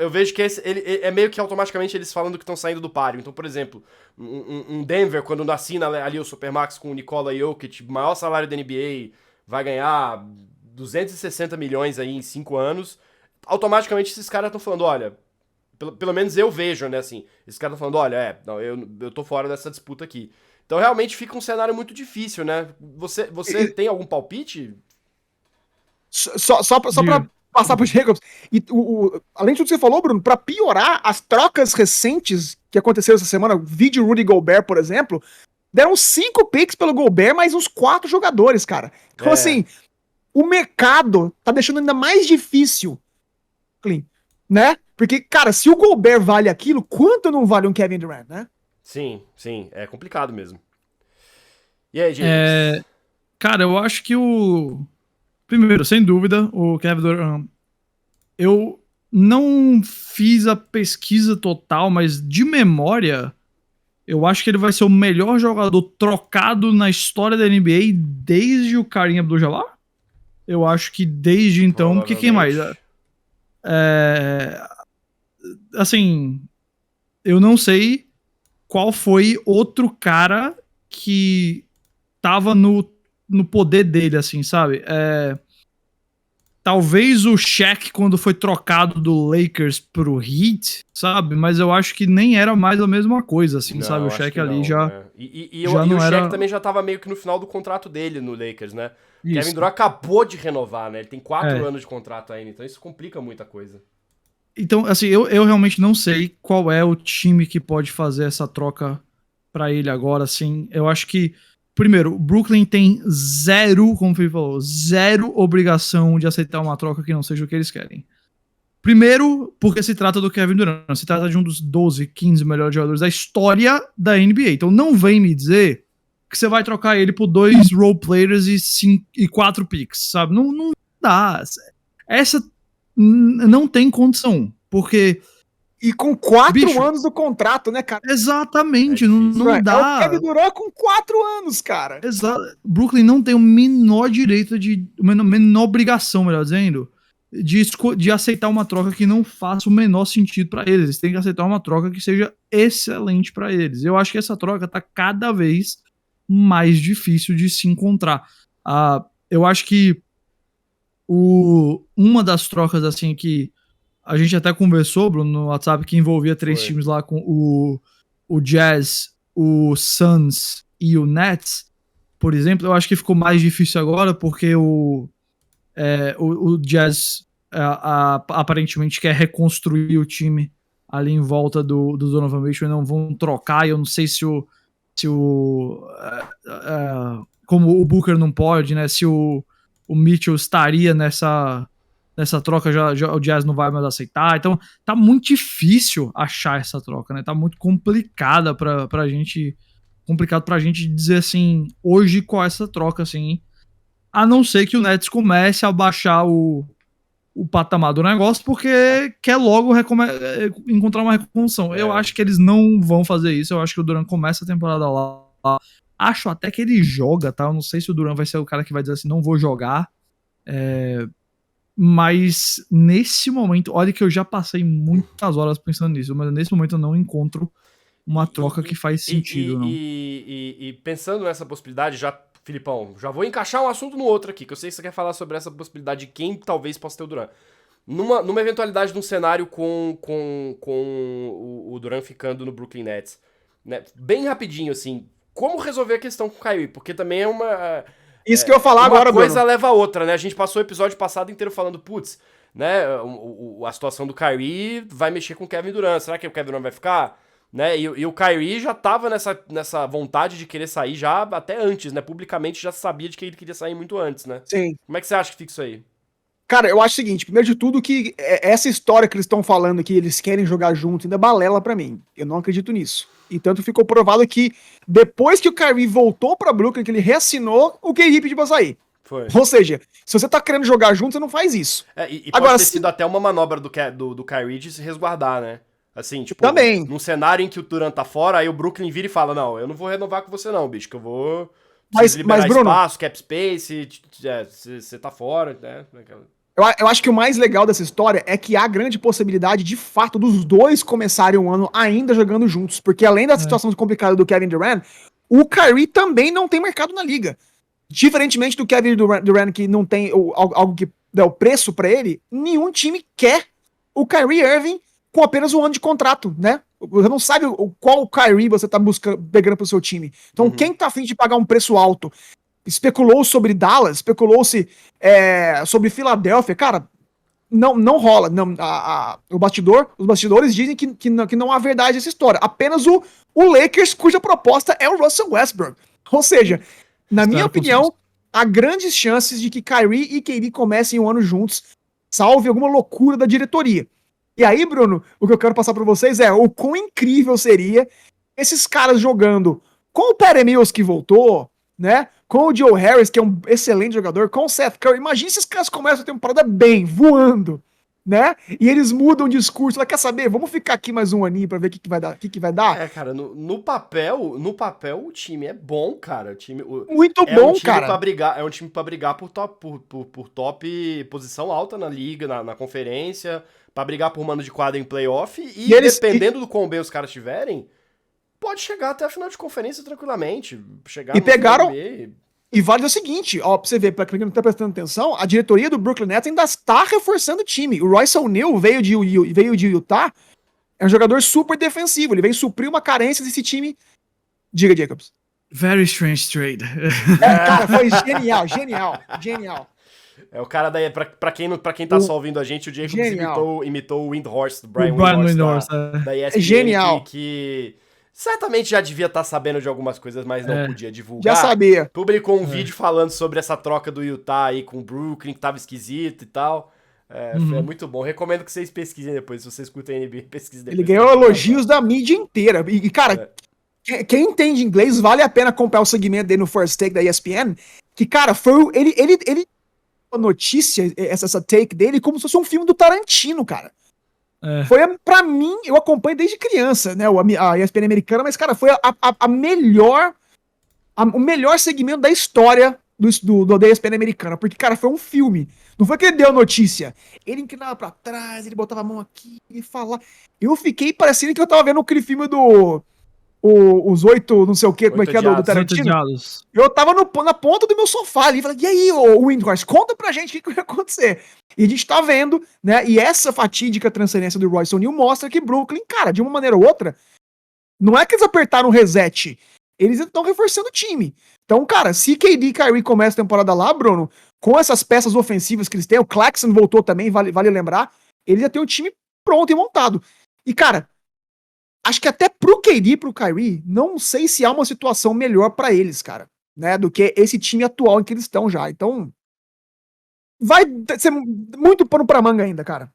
eu vejo que é meio que automaticamente eles falando que estão saindo do páreo. Então, por exemplo, um Denver, quando assina ali o Supermax com o Nikola Jokic, maior salário da NBA, vai ganhar 260 milhões aí em 5 anos, automaticamente esses caras estão falando, olha, pelo menos eu vejo, né, assim, esses caras estão falando, olha, não, eu tô fora dessa disputa aqui. Então realmente fica um cenário muito difícil, né? Você tem algum palpite? Só pra passar pro Jacobs, além de tudo que você falou, Bruno, pra piorar, as trocas recentes que aconteceram essa semana, vídeo Rudy Gobert, por exemplo, deram 5 picks pelo Gobert, mais uns 4 jogadores, cara. Então, assim, o mercado tá deixando ainda mais difícil, né? Porque, cara, se o Gobert vale aquilo, quanto não vale um Kevin Durant, né? Sim, é complicado mesmo. E aí, Jacobs? Cara, eu acho que primeiro, sem dúvida, o Kevin Durant, eu não fiz a pesquisa total, mas de memória, eu acho que ele vai ser o melhor jogador trocado na história da NBA desde o Kareem Abdul-Jabbar. Eu acho que desde então, porque quem mais? Assim, eu não sei qual foi outro cara que tava no poder dele, assim, sabe? Talvez o Shaq, quando foi trocado do Lakers pro Heat, sabe? Mas eu acho que nem era mais a mesma coisa, assim, não, sabe? O Shaq ali não, já. E o Shaq também já tava meio que no final do contrato dele no Lakers, né? Isso. Kevin Durant acabou de renovar, né? Ele tem 4 anos de contrato ainda, então isso complica muita coisa. Então, assim, eu realmente não sei qual é o time que pode fazer essa troca pra ele agora, assim. Eu acho que, primeiro, o Brooklyn tem zero, como o Felipe falou, zero obrigação de aceitar uma troca que não seja o que eles querem. Primeiro, porque se trata do Kevin Durant, se trata de um dos 12, 15 melhores jogadores da história da NBA. Então não vem me dizer que você vai trocar ele por 2 role players e 4 picks, sabe? Não dá. Essa não tem condição, porque... E com 4 anos do contrato, né, cara? Exatamente, não dá. É o Kevin Durant com 4 anos, cara. Exato. Brooklyn não tem o menor direito menor obrigação, melhor dizendo, de aceitar uma troca que não faça o menor sentido para eles. Eles têm que aceitar uma troca que seja excelente para eles. Eu acho que essa troca tá cada vez mais difícil de se encontrar. Eu acho que uma das trocas, assim, que a gente até conversou, Bruno, no WhatsApp, que envolvia 3 times lá com o Jazz, o Suns e o Nets, por exemplo. Eu acho que ficou mais difícil agora porque o Jazz aparentemente quer reconstruir o time ali em volta do Donovan Mitchell e não vão trocar. E eu não sei se como o Booker não pode, né? Se o Mitchell estaria nessa troca, já o Jazz não vai mais aceitar. Então tá muito difícil achar essa troca, né? Tá muito complicada pra gente, complicado pra gente dizer assim hoje qual é essa troca, assim, a não ser que o Nets comece a baixar o patamar do negócio porque quer logo encontrar uma reconstrução. Eu acho que eles não vão fazer isso. Eu acho que o Durant começa a temporada lá. Acho até que ele joga, tá? Eu não sei se o Durant vai ser o cara que vai dizer assim, não vou jogar. Mas nesse momento, olha que eu já passei muitas horas pensando nisso, mas nesse momento eu não encontro uma troca que faz sentido, não. E pensando nessa possibilidade, Filipão, já vou encaixar um assunto no outro aqui, que eu sei que você quer falar sobre essa possibilidade de quem talvez possa ter o Durant. Numa eventualidade de um cenário com o Durant ficando no Brooklyn Nets, né? Bem rapidinho, assim, como resolver a questão com o Kyrie? Porque também é uma... Isso que eu ia falar agora, Bruno. Uma coisa Bruno. leva a outra, né? A gente passou o episódio passado inteiro falando, putz, né? A situação do Kyrie vai mexer com o Kevin Durant. Será que o Kevin Durant vai ficar? Né? E o Kyrie já tava nessa vontade de querer sair já até antes, né? Publicamente já sabia de que ele queria sair muito antes, né? Sim. Como é que você acha que fica isso aí? Cara, eu acho o seguinte, primeiro de tudo que essa história que eles estão falando que eles querem jogar junto ainda é balela pra mim. Eu não acredito nisso. E tanto ficou provado que depois que o Kyrie voltou pra Brooklyn, que ele reassinou, o KD pediu pra sair. Foi. Ou seja, se você tá querendo jogar junto, você não faz isso. E Agora, pode ter sido até uma manobra do Kyrie de se resguardar, né? Assim, tipo, também. num cenário em que o Durant tá fora, aí o Brooklyn vira e fala, não, eu não vou renovar com você não, bicho, que eu vou... Mas, liberar Bruno, espaço, cap space, você tá fora, né? eu acho que o mais legal dessa história é que há grande possibilidade, de fato, dos dois começarem o ano ainda jogando juntos. Porque além da situação complicada do Kevin Durant, o Kyrie também não tem mercado na liga. Diferentemente do Kevin Durant, que não tem algo que dá o preço pra ele, nenhum time quer o Kyrie Irving com apenas um ano de contrato, né? Você não sabe qual Kyrie você tá pegando pro seu time. Então, quem tá afim de pagar um preço alto? Especulou sobre Dallas, especulou-se sobre Filadélfia. Cara, não rola. Não, os bastidores dizem que não há verdade essa história. Apenas o Lakers, cuja proposta é o Russell Westbrook. Ou seja, na minha opinião, há grandes chances de que Kyrie e KD comecem o ano juntos, salve alguma loucura da diretoria. E aí, Bruno, o que eu quero passar para vocês é o quão incrível seria esses caras jogando com o Patty Mills que voltou, né? Com o Joe Harris, que é um excelente jogador, com o Seth Curry. Imagina se esses caras começam a temporada bem, voando, né? E eles mudam o discurso. Ela quer saber? Vamos ficar aqui mais um aninho pra ver o que vai dar. O que vai dar? É, cara, no papel o time é bom, cara. Muito bom, cara. É um time pra brigar por top posição alta na liga, na conferência, pra brigar por mano de quadra em playoff. E dependendo do quão bem os caras estiverem, pode chegar até a final de conferência tranquilamente. Chegar e pegaram. E vale o seguinte, ó, pra você ver, pra quem não tá prestando atenção, a diretoria do Brooklyn Nets ainda está reforçando o time. O Royce O'Neal veio de Utah, é um jogador super defensivo, ele veio suprir uma carência desse time. Diga, Jacobs. Very strange trade. Cara, foi genial. É o cara daí, pra quem tá só ouvindo a gente, o Jacobs imitou o Windhorse do Brian Windhorse da ESPN, genial. Que certamente já devia estar sabendo de algumas coisas, mas não podia divulgar. Já sabia. Publicou um vídeo falando sobre essa troca do Utah aí com o Brooklyn, que tava esquisito e tal. É muito bom. Recomendo que vocês pesquisem depois. Se vocês escutam a NBA, pesquisem depois. Ele ganhou elogios da mídia inteira. E cara, quem entende inglês, vale a pena comprar o segmento dele no First Take da ESPN. Que, cara, ele a notícia, essa take dele, como se fosse um filme do Tarantino, cara. Foi, pra mim, eu acompanho desde criança, né, a ESPN americana, mas, cara, foi o melhor segmento da história da ESPN americana, porque, cara, foi um filme. Não foi que ele deu a notícia. Ele inclinava pra trás, ele botava a mão aqui, ele falava. Eu fiquei parecendo que eu tava vendo aquele filme os 8, não sei o que, como é que é, do Tarantino. Eu tava na ponta do meu sofá ali, falei, e aí, o Windhorst, conta pra gente o que vai acontecer. E a gente tá vendo, né, e essa fatídica transferência do Royce O'Neal mostra que Brooklyn, cara, de uma maneira ou outra, não é que eles apertaram o reset, eles estão reforçando o time. Então, cara, se KD e Kyrie começam a temporada lá, Bruno, com essas peças ofensivas que eles têm, o Claxton voltou também, vale lembrar, eles já têm o time pronto e montado. E, cara, acho que até pro KD e pro Kyrie, não sei se há uma situação melhor pra eles, cara, né, do que esse time atual em que eles estão já. Então, vai ser muito pano pra manga ainda, cara.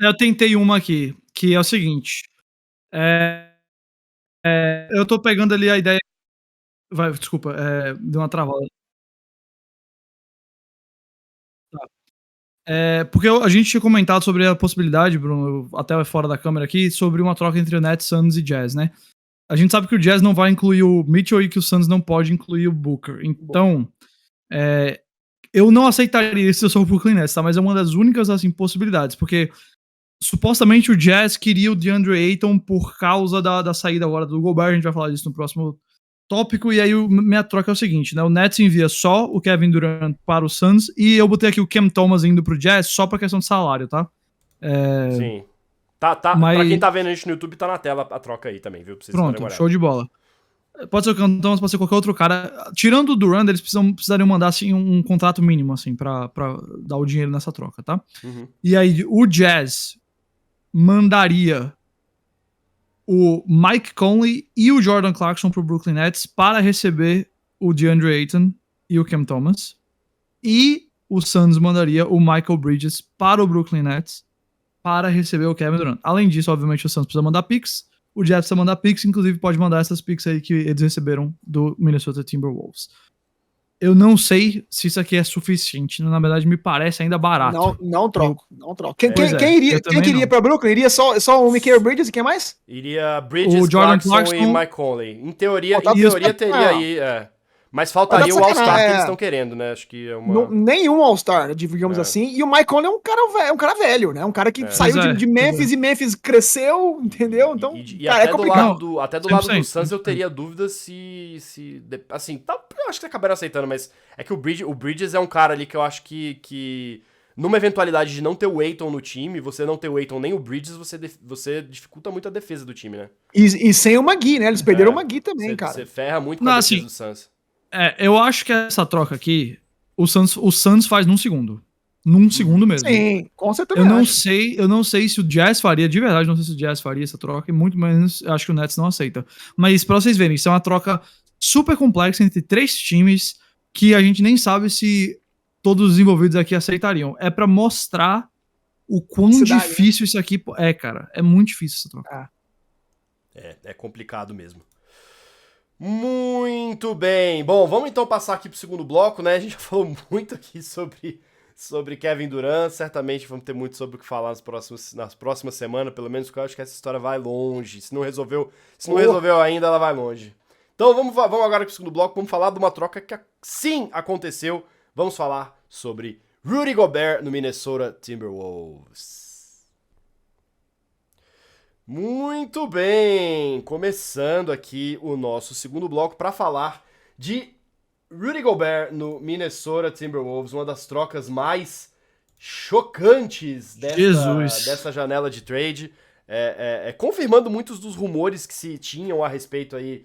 Eu tentei uma aqui, que é o seguinte. Eu tô pegando ali a ideia. Vai, desculpa, deu uma travada. Tá. Porque a gente tinha comentado sobre a possibilidade, Bruno, até fora da câmera aqui, sobre uma troca entre o Nets, Suns e Jazz, né? A gente sabe que o Jazz não vai incluir o Mitchell e que o Suns não pode incluir o Booker. Então, eu não aceitaria isso se eu sou o Brooklyn Nets, tá? Mas é uma das únicas, assim, possibilidades, porque supostamente o Jazz queria o DeAndre Ayton por causa da saída agora do Gobert, a gente vai falar disso no próximo tópico, e aí minha troca é o seguinte, né, o Nets envia só o Kevin Durant para o Suns, e eu botei aqui o Cam Thomas indo pro Jazz só pra questão de salário, tá? Sim. Mas... Pra quem tá vendo a gente no YouTube, tá na tela a troca aí também, viu? Pra vocês pronto, show de bola. Pode ser o Cam Thomas, pode ser qualquer outro cara. Tirando o Durant, eles precisariam mandar, assim, um contrato mínimo, assim, pra dar o dinheiro nessa troca, tá? E aí, o Jazz mandaria o Mike Conley e o Jordan Clarkson pro Brooklyn Nets para receber o DeAndre Ayton e o Cam Thomas. E o Suns mandaria o Michael Bridges para o Brooklyn Nets para receber o Kevin Durant. Além disso, obviamente, o Suns precisa mandar picks, o Jazz precisa mandar picks, inclusive pode mandar essas picks aí que eles receberam do Minnesota Timberwolves. Eu não sei se isso aqui é suficiente, na verdade me parece ainda barato. Não troco. Quem eu também queria não. pra Brooklyn? Iria só o Michael Bridges e quem mais? Iria Bridges, O Jordan Clarkson e Clarkson. Mike Conley. Em teoria Tá teria aí... Mas faltaria o All-Star que eles estão querendo, né? Acho que é uma... Nenhum All-Star, digamos assim. E o Mike Conley é um cara velho, né? Um cara que saiu de Memphis e Memphis cresceu, entendeu? Então, cara, até é complicado. do lado do 100%. Suns eu teria dúvidas assim, eu acho que acabaram aceitando, mas é que o Bridges é um cara ali que eu acho que numa eventualidade de não ter o Ayton no time, você não ter o Ayton nem o Bridges, você dificulta muito a defesa do time, né? E sem o Magui, né? Eles perderam o Magui também, cara. Você ferra muito com a defesa do Suns. Eu acho que essa troca aqui, o Suns faz num segundo. Num segundo mesmo. Sim, com certeza. Eu não sei se o Jazz faria, de verdade, não sei se o Jazz faria essa troca, e muito menos acho que o Nets não aceita. Mas pra vocês verem, isso é uma troca super complexa entre 3 times que a gente nem sabe se todos os envolvidos aqui aceitariam. É pra mostrar o quão difícil isso aqui é, cara. É muito difícil essa troca. É complicado mesmo. Muito bem. Bom, vamos então passar aqui pro segundo bloco, né? A gente já falou muito aqui sobre Kevin Durant. Certamente vamos ter muito sobre o que falar nas próximas semanas, pelo menos porque eu acho que essa história vai longe. Se não resolveu ainda, ela vai longe. Então vamos agora pro segundo bloco, vamos falar de uma troca que sim aconteceu. Vamos falar sobre Rudy Gobert no Minnesota Timberwolves. Muito bem, começando aqui o nosso segundo bloco para falar de Rudy Gobert no Minnesota Timberwolves, uma das trocas mais chocantes dessa janela de trade, confirmando muitos dos rumores que se tinham a respeito aí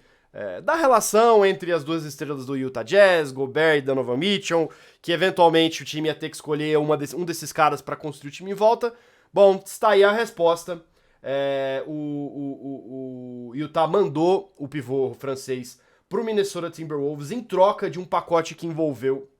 da relação entre as duas estrelas do Utah Jazz, Gobert e Donovan Mitchell, que eventualmente o time ia ter que escolher um desses caras para construir o time em volta. Bom, está aí a resposta. O Utah mandou o pivô francês pro Minnesota Timberwolves em troca de um pacote que envolveu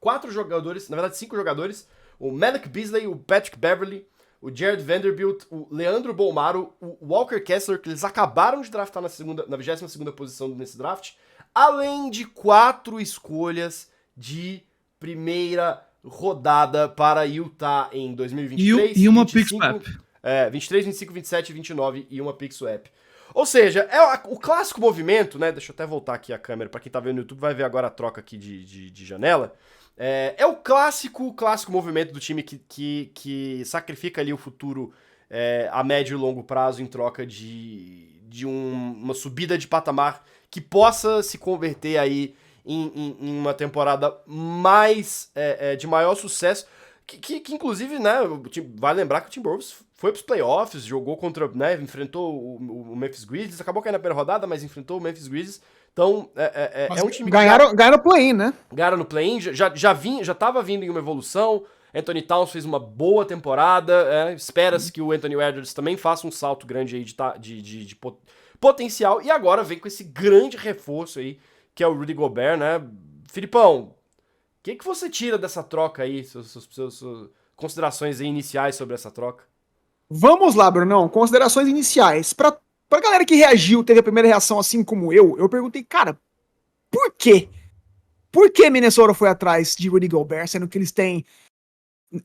4 jogadores, na verdade 5 jogadores, o Malik Beasley, o Patrick Beverley, o Jared Vanderbilt, o Leandro Bolmaro, o Walker Kessler, que eles acabaram de draftar na 22ª posição nesse draft, além de 4 escolhas de primeira rodada para Utah em 2023 e uma 25, pick swap. 23, 25, 27, 29 e uma pick swap. Ou seja, o clássico movimento, né? Deixa eu até voltar aqui a câmera, pra quem tá vendo no YouTube vai ver agora a troca aqui de janela. É o clássico movimento do time que sacrifica ali o futuro a médio e longo prazo em troca de uma subida de patamar que possa se converter aí em uma temporada mais de maior sucesso. Que inclusive, né, vai lembrar que o Timberwolves foi pros playoffs, jogou contra, né, enfrentou o Memphis Grizzlies, acabou caindo na primeira rodada, mas enfrentou o Memphis Grizzlies, então é um time que ganharam no play-in, né? Ganharam no play-in, já tava vindo em uma evolução, Anthony Towns fez uma boa temporada, espera-se que o Anthony Edwards também faça um salto grande aí de potencial, e agora vem com esse grande reforço aí, que é o Rudy Gobert, né, Filipão, o que você tira dessa troca aí? Suas considerações aí iniciais sobre essa troca? Vamos lá, Brunão. Considerações iniciais. Pra galera que reagiu, teve a primeira reação assim como eu perguntei, cara, por quê? Por que Minnesota foi atrás de Rudy Gobert, sendo que eles têm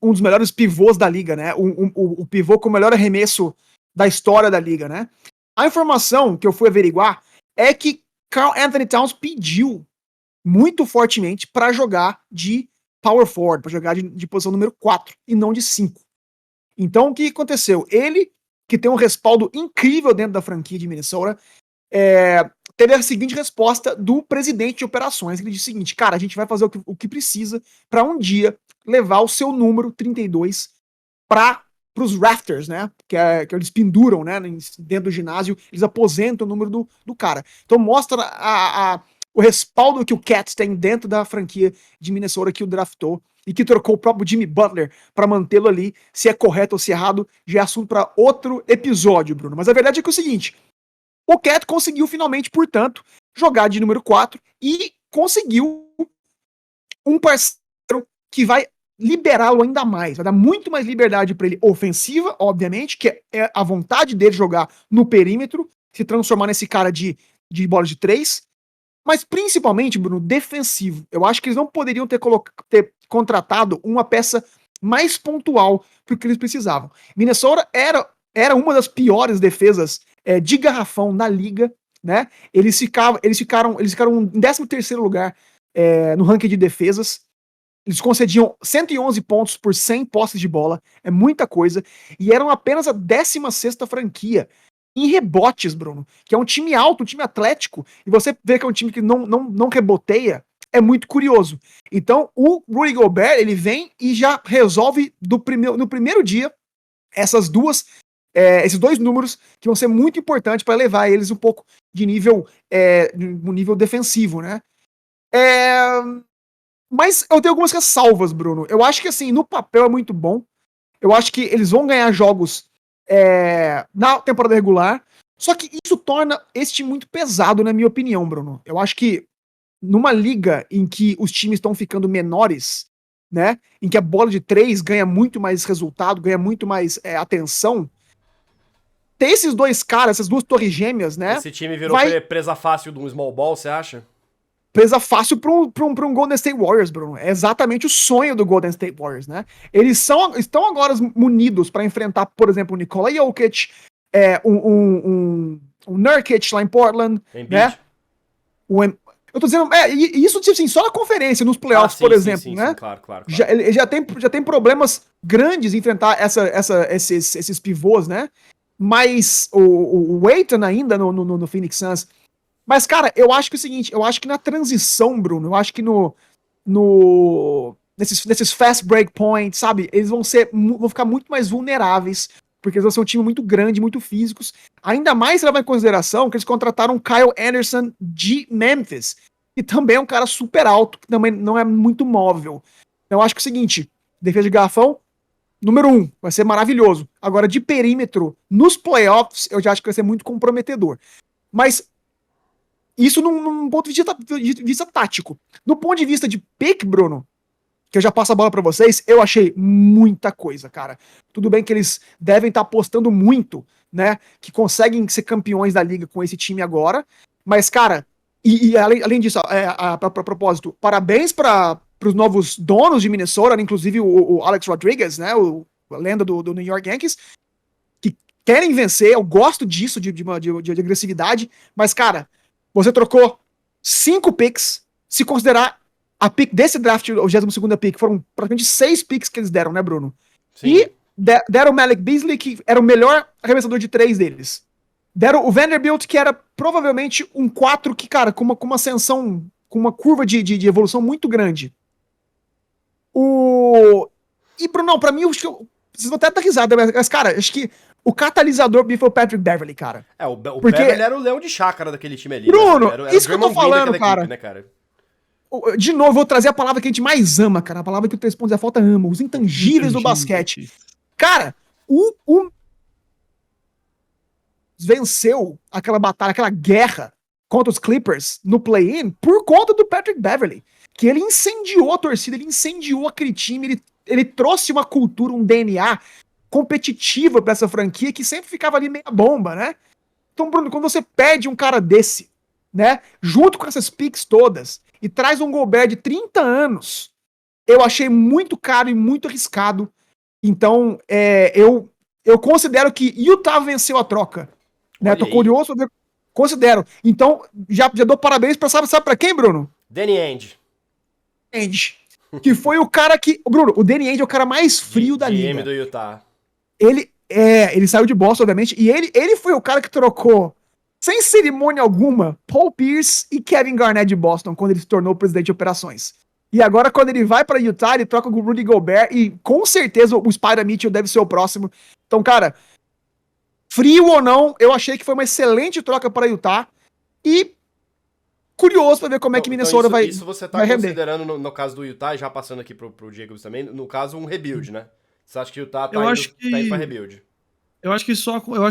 um dos melhores pivôs da liga, né? O pivô com o melhor arremesso da história da liga, né? A informação que eu fui averiguar é que Karl Anthony Towns pediu muito fortemente para jogar de power forward, para jogar de posição número 4 e não de 5. Então o que aconteceu? Ele, que tem um respaldo incrível dentro da franquia de Minnesota, teve a seguinte resposta do presidente de operações. Ele disse o seguinte, cara, a gente vai fazer o que precisa para um dia levar o seu número 32 para os rafters, né, que eles penduram, né, dentro do ginásio, eles aposentam o número do cara. Então mostra o respaldo que o Cats tem dentro da franquia de Minnesota que o draftou e que trocou o próprio Jimmy Butler para mantê-lo ali. Se é correto ou se é errado, já é assunto para outro episódio, Bruno. Mas a verdade é que é o seguinte, O Cat conseguiu finalmente, portanto, jogar de número 4 e conseguiu um parceiro que vai liberá-lo ainda mais, vai dar muito mais liberdade para ele ofensiva, obviamente, que é a vontade dele jogar no perímetro, se transformar nesse cara de bola de 3, mas principalmente, Bruno, defensivo. Eu acho que eles não poderiam ter contratado uma peça mais pontual pro que eles precisavam. Minnesota era uma das piores defesas de garrafão na liga, né? Eles ficaram em 13º lugar no ranking de defesas. Eles concediam 111 pontos por 100 posses de bola, é muita coisa, e eram apenas a 16ª franquia em rebotes, Bruno, que é um time alto, um time atlético, e você vê que é um time que não reboteia, é muito curioso. Então, o Rudy Gobert, ele vem e já resolve no primeiro dia esses dois números que vão ser muito importantes para levar eles um pouco de nível, no nível defensivo, né? Mas eu tenho algumas ressalvas, Bruno. Eu acho que, assim, no papel é muito bom. Eu acho que eles vão ganhar jogos na temporada regular. Só que isso torna esse time muito pesado, na minha opinião, Bruno. Eu acho que numa liga em que os times estão ficando menores, né? Em que a bola de 3 ganha muito mais resultado, ganha muito mais atenção. Ter esses dois caras, essas duas torres gêmeas, né? Esse time virou presa fácil de um small ball, você acha? Presa fácil para um Golden State Warriors, Bruno. É exatamente o sonho do Golden State Warriors, né? Eles estão agora munidos para enfrentar, por exemplo, o Nikola Jokic, um Nurkic lá em Portland, Embiid. né? Eu tô dizendo, isso assim, só na conferência, nos playoffs, sim, por exemplo, sim, né? Sim, claro. Ele já tem problemas grandes em enfrentar esses pivôs, né? Mas o Ayton ainda no Phoenix Suns. Mas, cara, eu acho que é o seguinte, eu acho que na transição, Bruno, eu acho que nesses fast break points, sabe, eles vão ficar muito mais vulneráveis, porque eles vão ser um time muito grande, muito físicos. Ainda mais se levar em consideração que eles contrataram o Kyle Anderson de Memphis, que também é um cara super alto, que também não é muito móvel. Então eu acho que é o seguinte, defesa de garrafão, número 1, vai ser maravilhoso. Agora, de perímetro, nos playoffs, eu já acho que vai ser muito comprometedor. Mas isso num ponto de vista tático. No ponto de vista de pick, Bruno, que eu já passo a bola pra vocês, eu achei muita coisa, cara. Tudo bem que eles devem estar apostando muito, né? Que conseguem ser campeões da liga com esse time agora. Mas, cara, além disso, a propósito, parabéns para os novos donos de Minnesota, inclusive o Alex Rodriguez, né? A lenda do New York Yankees, que querem vencer. Eu gosto disso, de agressividade. Mas, cara, você trocou 5 picks, se considerar a pick desse draft, o 22ª pick, foram praticamente 6 picks que eles deram, né, Bruno? Sim. E deram o Malik Beasley, que era o melhor arremessador de 3 deles. Deram o Vanderbilt, que era provavelmente um 4 que, cara, com uma ascensão, com uma curva de evolução muito grande. E, Bruno, pra mim, vocês vão até dar risada, mas, cara, acho que o catalisador foi o Patrick Beverley, cara. O Beverley era o leão de chácara daquele time ali. Bruno, né? Era isso que eu tô falando, cara. Equipe, né, cara. De novo, vou trazer a palavra que a gente mais ama, cara. A palavra que o 3 pontos é falta ama. Os intangíveis do basquete. Cara, o venceu aquela batalha, aquela guerra contra os Clippers no play-in por conta do Patrick Beverley. Que ele incendiou a torcida, ele incendiou aquele time, ele trouxe uma cultura, um DNA competitiva pra essa franquia que sempre ficava ali meia bomba, né? Então, Bruno, quando você perde um cara desse, né, junto com essas picks todas, e traz um Gobert de 30 anos, eu achei muito caro e muito arriscado. Então, eu considero que Utah venceu a troca. Né? Tô curioso pra ver. Considero. Então, já dou parabéns pra, sabe pra quem, Bruno? Danny Ainge. Que foi o cara que... Bruno, o Danny Ainge é o cara mais frio da liga. GM do Utah. Ele saiu de Boston, obviamente, e ele foi o cara que trocou, sem cerimônia alguma, Paul Pierce e Kevin Garnett de Boston, quando ele se tornou presidente de operações. E agora, quando ele vai pra Utah, ele troca com o Rudy Gobert, e com certeza o Spider Mitchell deve ser o próximo. Então, cara, frio ou não, eu achei que foi uma excelente troca para Utah, e curioso pra ver como é que Minnesota vai Isso você tá considerando, no caso do Utah, já passando aqui pro Diego também, no caso, um rebuild, né? Você acha que o Utah tá indo pra rebuild? Eu acho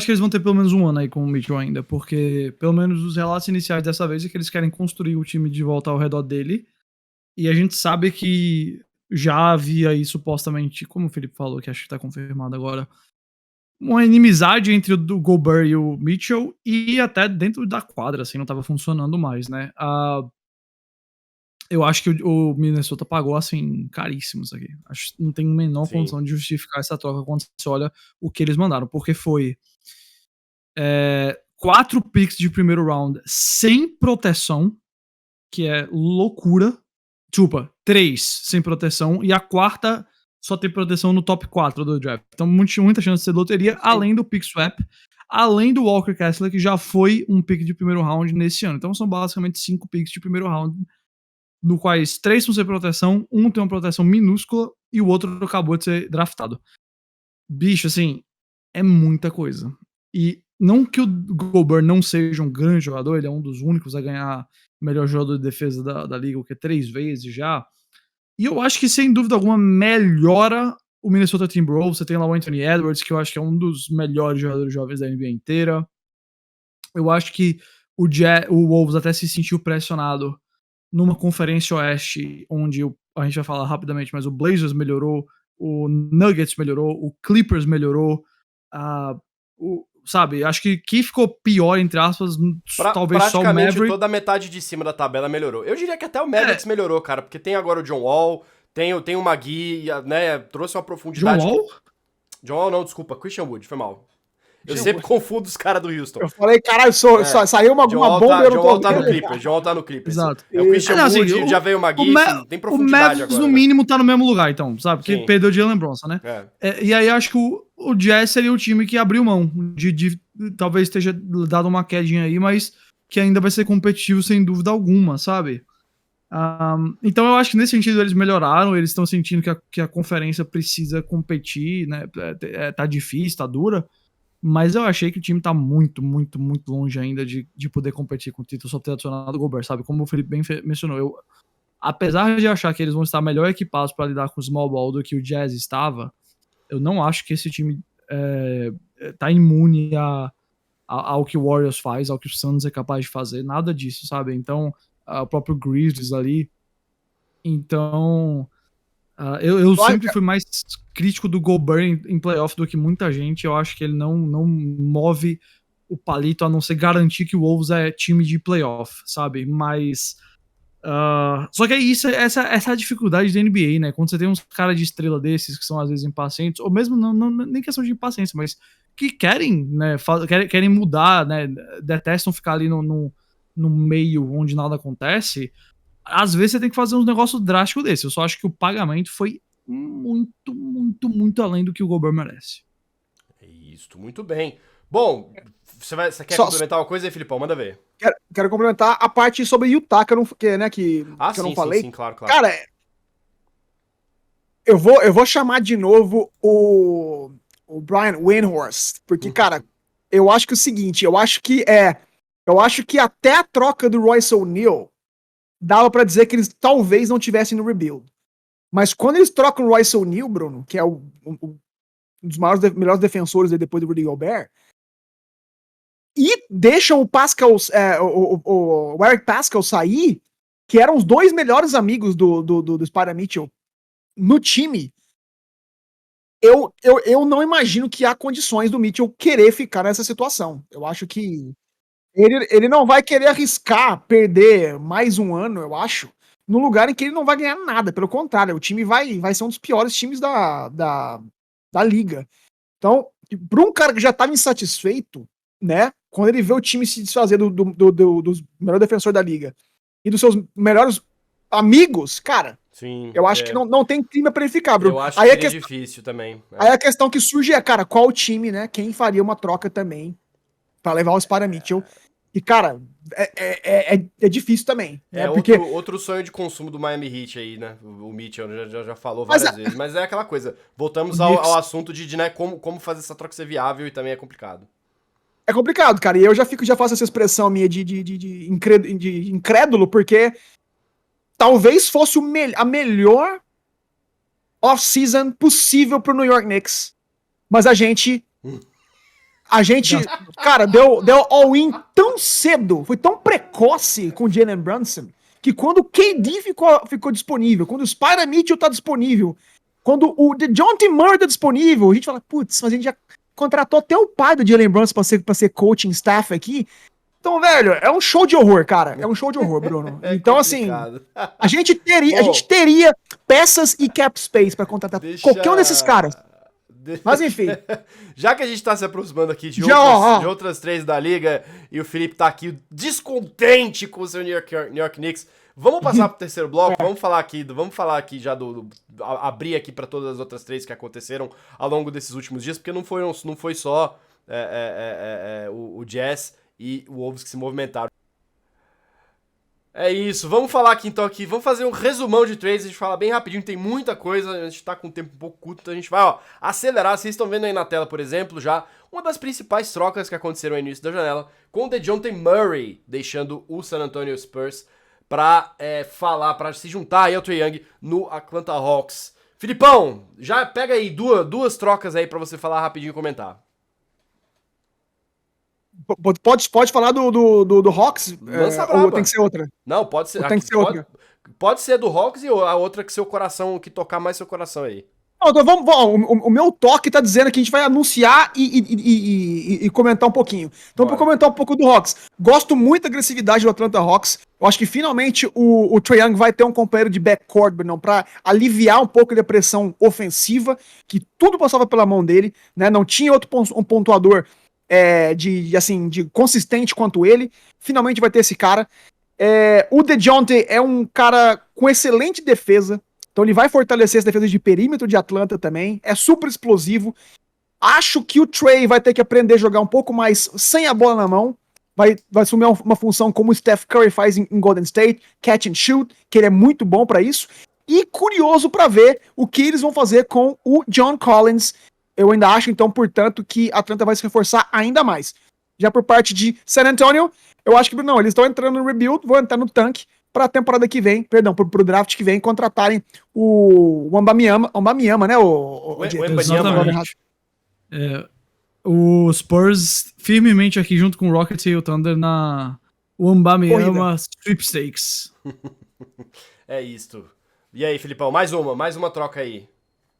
que eles vão ter pelo menos um ano aí com o Mitchell ainda, porque pelo menos os relatos iniciais dessa vez é que eles querem construir o time de volta ao redor dele. E a gente sabe que já havia aí supostamente, como o Felipe falou, que acho que tá confirmado agora, uma inimizade entre o Gobert e o Mitchell, e até dentro da quadra, assim, não tava funcionando mais, né? Eu acho que o Minnesota pagou, assim, caríssimo isso aqui. Acho que não tem a menor Sim. condição de justificar essa troca quando você olha o que eles mandaram, porque foi 4 picks de primeiro round sem proteção, que é loucura. Desculpa, 3 sem proteção, e a quarta só tem proteção no top 4 do draft. Então, muita chance de ser loteria, sim, além do pick swap, além do Walker Kessler, que já foi um pick de primeiro round nesse ano. Então, são basicamente 5 picks de primeiro round, no quais 3 são sem proteção, um tem uma proteção minúscula e o outro acabou de ser draftado. Bicho, assim, é muita coisa. E não que o Gobert não seja um grande jogador, ele é um dos únicos a ganhar melhor jogador de defesa da liga, o que 3 vezes já. E eu acho que, sem dúvida alguma, melhora o Minnesota Timberwolves. Você tem lá o Anthony Edwards, que eu acho que é um dos melhores jogadores jovens da NBA inteira. Eu acho que o Wolves até se sentiu pressionado numa conferência oeste, onde a gente vai falar rapidamente, mas o Blazers melhorou, o Nuggets melhorou, o Clippers melhorou, sabe, acho que ficou pior, entre aspas, talvez só o Maverick. Praticamente toda a metade de cima da tabela melhorou. Eu diria que até o Mavericks melhorou, cara, porque tem agora o John Wall, tem o Magui, né, trouxe uma profundidade... John Wall? John Wall não, desculpa, Christian Wood, foi mal. Eu sempre confundo os caras do Houston. Eu falei, caralho, saiu uma bomba, eu não tô... John Wall tá no Clippers, John Wall tá no Clippers. Exato. É o Christian Wood, já veio o Magui, tem profundidade agora. O Mavericks, agora, no mínimo, tá no mesmo lugar, então, sabe? Porque sim, perdeu de Jalen Bronson, né? E aí acho que o Jazz seria o time que abriu mão de talvez esteja dado uma quedinha aí, mas que ainda vai ser competitivo sem dúvida alguma, sabe? Então eu acho que nesse sentido eles melhoraram, eles estão sentindo que a conferência precisa competir, né? Tá difícil, tá dura. Mas eu achei que o time tá muito, muito, muito longe ainda de poder competir com o título só ter adicionado o Gobert, sabe? Como o Felipe bem mencionou, apesar de achar que eles vão estar melhor equipados para lidar com o small ball do que o Jazz estava, eu não acho que esse time tá imune ao que o Warriors faz, ao que o Suns é capaz de fazer, nada disso, sabe? Então, o próprio Grizzlies ali. Então... eu sempre fui mais crítico do Gobert em playoff do que muita gente. Eu acho que ele não move o palito a não ser garantir que o Wolves é time de playoff, sabe? Mas só que é isso, essa é a dificuldade da NBA, né? Quando você tem uns caras de estrela desses que são às vezes impacientes, ou mesmo não nem questão de impaciência, mas que querem, né? Querem mudar, né? Detestam ficar ali no meio onde nada acontece. Às vezes você tem que fazer uns negócios drásticos desse. Eu só acho que o pagamento foi muito, muito, muito além do que o Gobert merece. Isso, muito bem. Bom, você quer complementar uma coisa aí, Filipão? Manda ver. Quero complementar a parte sobre Utah que eu não falei. Sim, claro. Cara, eu vou chamar de novo o Brian Windhorst, porque, cara, eu acho que é o seguinte, eu acho que até a troca do Royce O'Neal dava pra dizer que eles talvez não tivessem no rebuild. Mas quando eles trocam o Royce O'Neal, Bruno, que é um dos melhores defensores depois do Rudy Gobert, e deixam o Pascal, o Eric Pascal sair, que eram os 2 melhores amigos do Spider Mitchell no time, eu não imagino que há condições do Mitchell querer ficar nessa situação. Eu acho que ele não vai querer arriscar perder mais um ano, eu acho, num lugar em que ele não vai ganhar nada. Pelo contrário, o time vai ser um dos piores times da liga. Então, para um cara que já estava insatisfeito, né, quando ele vê o time se desfazer dos melhores defensores da liga e dos seus melhores amigos, cara, sim, eu acho que não tem clima para ele ficar, Bruno. Eu acho aí que é difícil também. Aí a questão que surge é, cara, qual time, né, quem faria uma troca também para levar o Spider Mitchell? E, cara, é difícil também. Né? Porque... outro sonho de consumo do Miami Heat aí, né? O Mitchell já falou várias vezes. Mas é aquela coisa. Voltamos ao assunto de né, como fazer essa troca ser viável e também é complicado. É complicado, cara. E eu já faço essa expressão minha de incrédulo, porque talvez fosse a melhor off-season possível pro New York Knicks. Mas a gente A gente, cara, deu all-in tão cedo, foi tão precoce com o Jalen Brunson, que quando o KD ficou disponível, quando o Spider Mitchell tá disponível, quando o DeJounte Murray tá disponível, a gente fala, putz, mas a gente já contratou até o pai do Jalen Brunson pra ser coaching staff aqui. Então, velho, é um show de horror, cara. É um show de horror, Bruno. Então, complicado. assim, a gente teria peças e cap space pra contratar qualquer um desses caras. Mas enfim. Já que a gente tá se aproximando aqui de outras três da liga e o Felipe tá aqui descontente com o seu New York Knicks, vamos passar pro terceiro bloco, vamos falar aqui já abrir aqui para todas as outras três que aconteceram ao longo desses últimos dias, porque não foi só o Jazz e o Wolves que se movimentaram. É isso, vamos falar aqui então vamos fazer um resumão de trades, a gente fala bem rapidinho, tem muita coisa, a gente tá com um tempo um pouco curto, então a gente vai acelerar. Vocês estão vendo aí na tela, por exemplo, já uma das principais trocas que aconteceram no início da janela, com o DeJounte Murray deixando o San Antonio Spurs pra se juntar aí ao Trae Young no Atlanta Hawks. Filipão, já pega aí duas trocas aí pra você falar rapidinho e comentar. Pode falar do Hawks? Ou tem que ser outra? Não, pode ser. Tem que ser outra. Pode ser do Hawks e a outra que tocar mais seu coração aí. Não, então o meu toque tá dizendo que a gente vai anunciar e comentar um pouquinho. Então, para comentar um pouco do Hawks. Gosto muito da agressividade do Atlanta Hawks. Eu acho que finalmente o Trae Young vai ter um companheiro de backcourt, Bruno, pra aliviar um pouco da pressão ofensiva, que tudo passava pela mão dele, né? Não tinha um pontuador de consistente quanto ele. Finalmente vai ter esse cara. O DeJounte é um cara com excelente defesa, então ele vai fortalecer as defesas de perímetro de Atlanta também, é super explosivo. Acho que o Trae vai ter que aprender a jogar um pouco mais sem a bola na mão, vai assumir uma função como o Steph Curry faz em Golden State, catch and shoot, que ele é muito bom para isso. E curioso para ver o que eles vão fazer com o John Collins. Eu ainda acho, então, portanto, que a Atlanta vai se reforçar ainda mais. Já por parte de San Antonio, eu acho que não, eles estão entrando no rebuild, vão entrar no tanque para a temporada que vem, pro draft que vem, contratarem o Wembanyama, né? Exatamente. O Spurs firmemente aqui junto com o Rockets e o Thunder na Wembanyama Sweepstakes. É isto. E aí, Filipão, mais uma troca aí.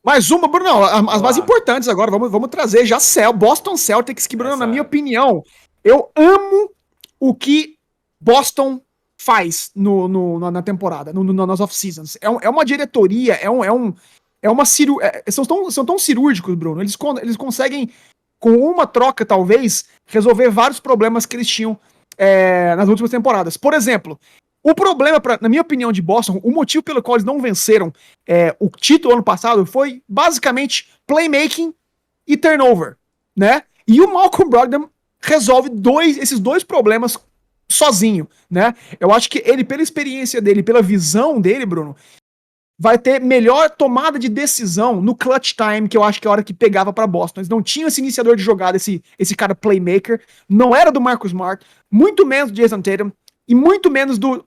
Mais uma, Bruno, as mais importantes agora, vamos trazer já Boston Celtics, que, Bruno, na minha opinião, eu amo o que Boston faz na temporada, nas off-seasons. É uma diretoria, são tão cirúrgicos, Bruno, eles conseguem, com uma troca, talvez, resolver vários problemas que eles tinham nas últimas temporadas. Por exemplo, o problema, na minha opinião, de Boston, o motivo pelo qual eles não venceram o título ano passado foi basicamente playmaking e turnover, né? E o Malcolm Brogdon resolve esses dois problemas sozinho, né? Eu acho que ele, pela experiência dele, pela visão dele, Bruno, vai ter melhor tomada de decisão no clutch time, que eu acho que é a hora que pegava pra Boston. Eles não tinham esse iniciador de jogada, esse cara playmaker, não era do Marcus Smart, muito menos do Jason Tatum, e muito menos do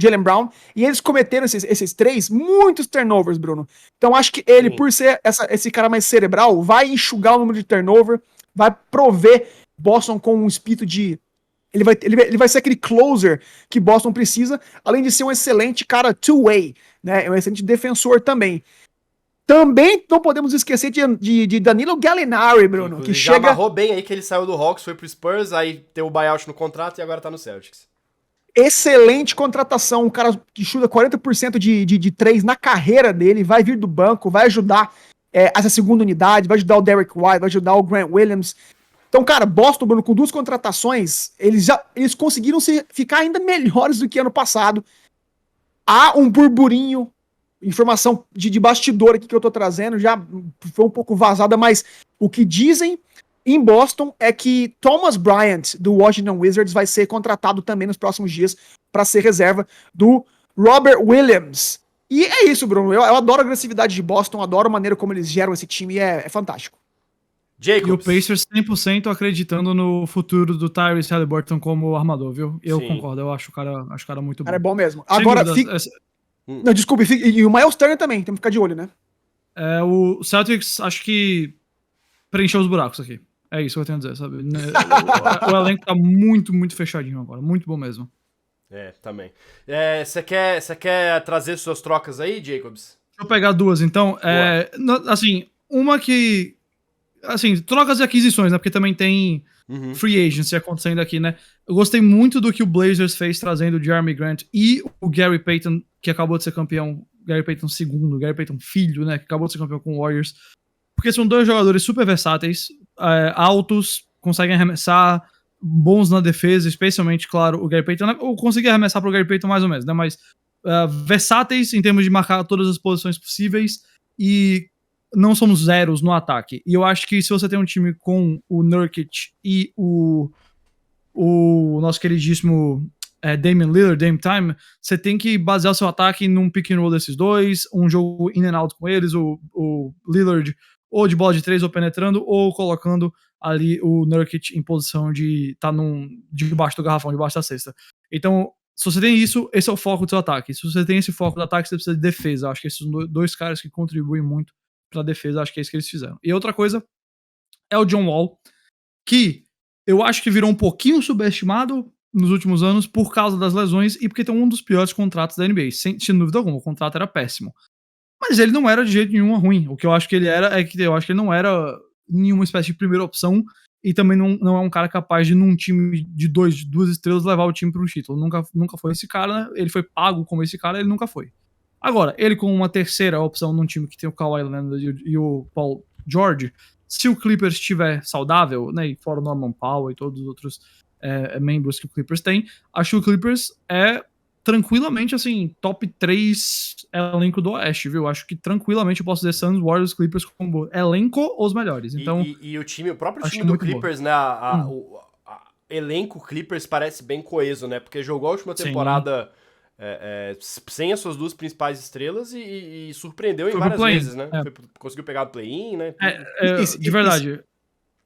Jaylen Brown, e eles cometeram esses três, muitos turnovers, Bruno. Então acho que ele, por ser esse cara mais cerebral, vai enxugar o número de turnover, vai prover Boston com um espírito de... Ele vai ser aquele closer que Boston precisa, além de ser um excelente cara two-way, né? É um excelente defensor também. Também não podemos esquecer de Danilo Gallinari, Bruno, inclusive, que já chega... amarrou bem aí que ele saiu do Hawks, foi pro Spurs, aí tem o buyout no contrato e agora tá no Celtics. Excelente contratação, um cara que chuta 40% de 3 na carreira dele, vai vir do banco, vai ajudar essa segunda unidade, vai ajudar o Derek White, vai ajudar o Grant Williams. Então, cara, Boston, Bruno, com 2 contratações, eles conseguiram ficar ainda melhores do que ano passado. Há um burburinho, informação de bastidor aqui que eu tô trazendo, já foi um pouco vazada, mas o que dizem em Boston é que Thomas Bryant, do Washington Wizards, vai ser contratado também nos próximos dias para ser reserva do Robert Williams. E é isso, Bruno. Eu adoro a agressividade de Boston, adoro a maneira como eles geram esse time, é fantástico. Jacobs. E o Pacers 100% acreditando no futuro do Tyrese Haliburton como armador, viu? Eu concordo, eu acho o cara muito bom. Cara, é bom mesmo. Agora, não, desculpe, e o Miles Turner também, tem que ficar de olho, né? O Celtics, acho que preencheu os buracos aqui. É isso que eu tenho a dizer, sabe? O elenco tá muito, muito fechadinho agora. Muito bom mesmo. Também. Você quer trazer suas trocas aí, Jacobs? Deixa eu pegar duas, então. Assim, uma que... Assim, trocas e aquisições, né? Porque também tem free agency acontecendo aqui, né? Eu gostei muito do que o Blazers fez trazendo o Jeremy Grant e o Gary Payton, que acabou de ser campeão. Gary Payton II, Gary Payton filho, né? Que acabou de ser campeão com o Warriors. Porque são dois jogadores super versáteis, altos, conseguem arremessar, bons na defesa, especialmente, claro, o Gary Payton. Né? Eu consegui arremessar pro Gary Payton mais ou menos, né? Mas versáteis em termos de marcar todas as posições possíveis e não somos zeros no ataque. E eu acho que se você tem um time com o Nurkic e o nosso queridíssimo Damian Lillard, Dame Time, você tem que basear o seu ataque num pick and roll desses dois, um jogo in and out com eles, o Lillard ou de bola de 3 ou penetrando, ou colocando ali o Nurkic em posição de estar debaixo do garrafão, debaixo da cesta. Então, se você tem isso, esse é o foco do seu ataque. Se você tem esse foco do ataque, você precisa de defesa. Eu acho que esses são dois caras que contribuem muito pra defesa, acho que é isso que eles fizeram. E outra coisa é o John Wall, que eu acho que virou um pouquinho subestimado nos últimos anos por causa das lesões e porque tem um dos piores contratos da NBA. Sem dúvida alguma, o contrato era péssimo. Mas ele não era de jeito nenhum ruim. O que eu acho que ele era é que eu acho que ele não era nenhuma espécie de primeira opção e também não é um cara capaz de, num time de duas estrelas, levar o time para um título. Nunca foi esse cara, né? Ele foi pago como esse cara, ele nunca foi. Agora, ele com uma terceira opção num time que tem o Kawhi Leonard e o Paul George, se o Clippers estiver saudável, né, e fora o Norman Powell e todos os outros membros que o Clippers tem, acho que o Clippers é tranquilamente, assim, top 3 elenco do Oeste, viu? Acho que tranquilamente eu posso dizer Suns, Warriors, Clippers como elenco os melhores. Então, o próprio time do Clippers, né, o elenco Clippers parece bem coeso, né, porque jogou a última temporada sem as suas duas principais estrelas e surpreendeu em várias vezes, né? Conseguiu pegar o play-in, né? De verdade.